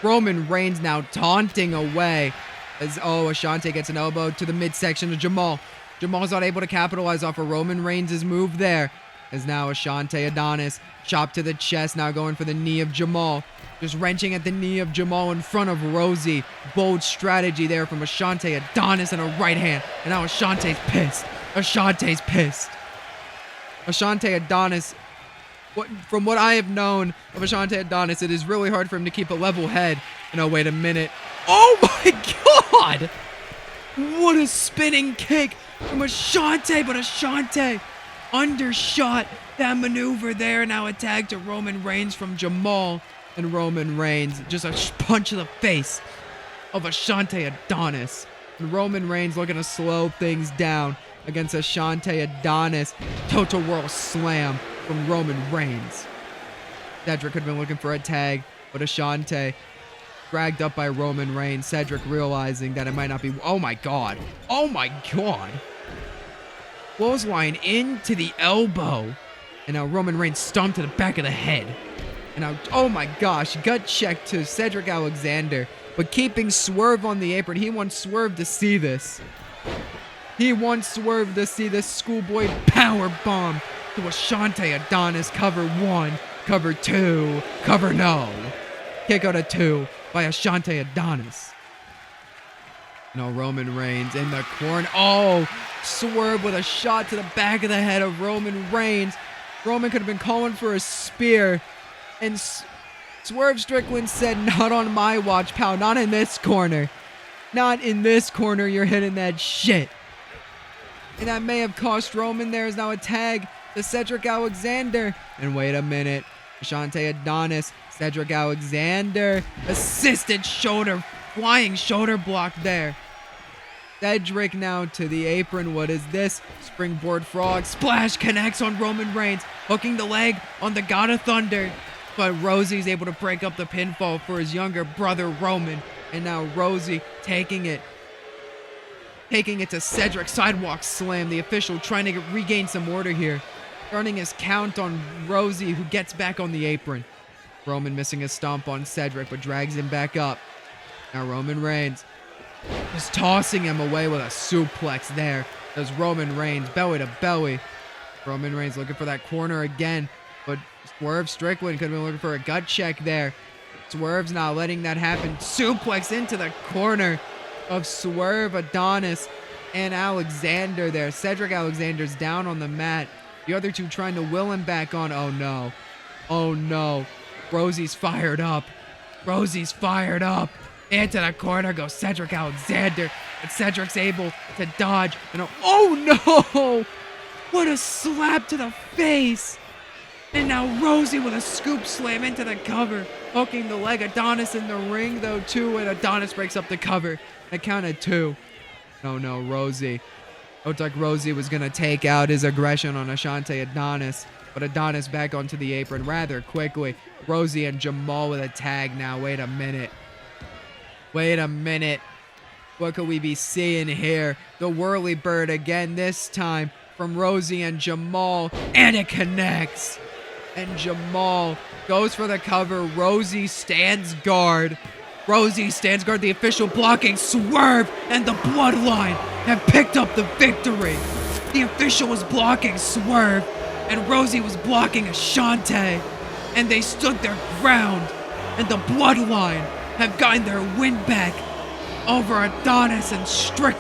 Roman Reigns now taunting away as Ashante gets an elbow to the midsection of Jamal. Jamal's not able to capitalize off of Roman Reigns' move there. As now Ashante Adonis chopped to the chest, now going for the knee of Jamal. Just wrenching at the knee of Jamal in front of Rosie. Bold strategy there from Ashante Adonis and a right hand. And now Ashante's pissed. Ashante's pissed. Ashante Adonis, from what I have known of Ashante Adonis, it is really hard for him to keep a level head. Wait a minute. Oh my God! What a spinning kick from Ashante, but Ashante undershot that maneuver there. Now a tag to Roman Reigns from Jamal. And Roman Reigns, just a punch to the face of Ashante Adonis. And Roman Reigns looking to slow things down against Ashante Adonis. Total World Slam from Roman Reigns. Cedric had been looking for a tag, but Ashante dragged up by Roman Reigns. Cedric realizing that it might not be. Oh my god. Oh my god. Clothesline into the elbow. And now Roman Reigns stomped to the back of the head. And now, oh my gosh, gut check to Cedric Alexander. But keeping Swerve on the apron. He wants Swerve to see this. He wants Swerve to see this schoolboy power bomb to Ashante Adonis. Cover 1, cover 2, cover no. Kick out of 2 by Ashante Adonis. No, Roman Reigns in the corner. Oh, Swerve with a shot to the back of the head of Roman Reigns. Roman could have been calling for a spear. And Swerve Strickland said, not on my watch, pal. Not in this corner. Not in this corner. You're hitting that shit. And that may have cost Roman. There is now a tag to Cedric Alexander. And wait a minute. Ashante Adonis. Cedric Alexander. Assisted shoulder. Flying shoulder block there. Cedric now to the apron. What is this? Springboard frog. Splash connects on Roman Reigns. Hooking the leg on the God of Thunder. But Rosie's able to break up the pinfall for his younger brother Roman. And now Rosie taking it to Cedric. Sidewalk slam. The official trying to regain some order here. Running his count on Rosie, who gets back on the apron. Roman missing a stomp on Cedric, but drags him back up. Now Roman Reigns just tossing him away with a suplex there. There's Roman Reigns belly to belly. Roman Reigns looking for that corner again. But Swerve Strickland could have been looking for a gut check there. Swerve's not letting that happen. Suplex into the corner of Swerve, Adonis, and Alexander there. Cedric Alexander's down on the mat. The other two trying to will him back on. Oh no. Oh no. Rosie's fired up. Rosie's fired up. Into the corner goes Cedric Alexander. And Cedric's able to dodge. And oh no! What a slap to the face. And now Rosie with a scoop slam into the cover. Hooking the leg. Adonis in the ring though too. And Adonis breaks up the cover. A count of 2. No, Rosie. Looked like Rosie was going to take out his aggression on Ashante Adonis. But Adonis back onto the apron rather quickly. Rosie and Jamal with a tag now. Wait a minute. What could we be seeing here? The whirly bird again, this time from Rosie and Jamal. And it connects. And Jamal goes for the cover. Rosie stands guard. The official blocking. Swerve and the Bloodline have picked up the victory. The official was blocking Swerve, and Rosie was blocking Ashante. And they stood their ground. And the Bloodline have gotten their win back over Adonis and Cedric.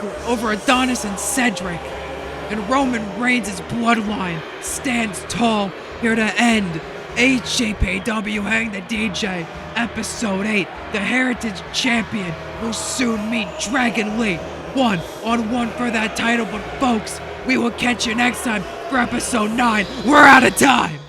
And Roman Reigns' Bloodline stands tall here to end HCPW Hang the DJ Episode 8. The Heritage Champion will soon meet Dragon Lee 1-on-1 for that title. But folks, we will catch you next time for Episode 9. We're out of time.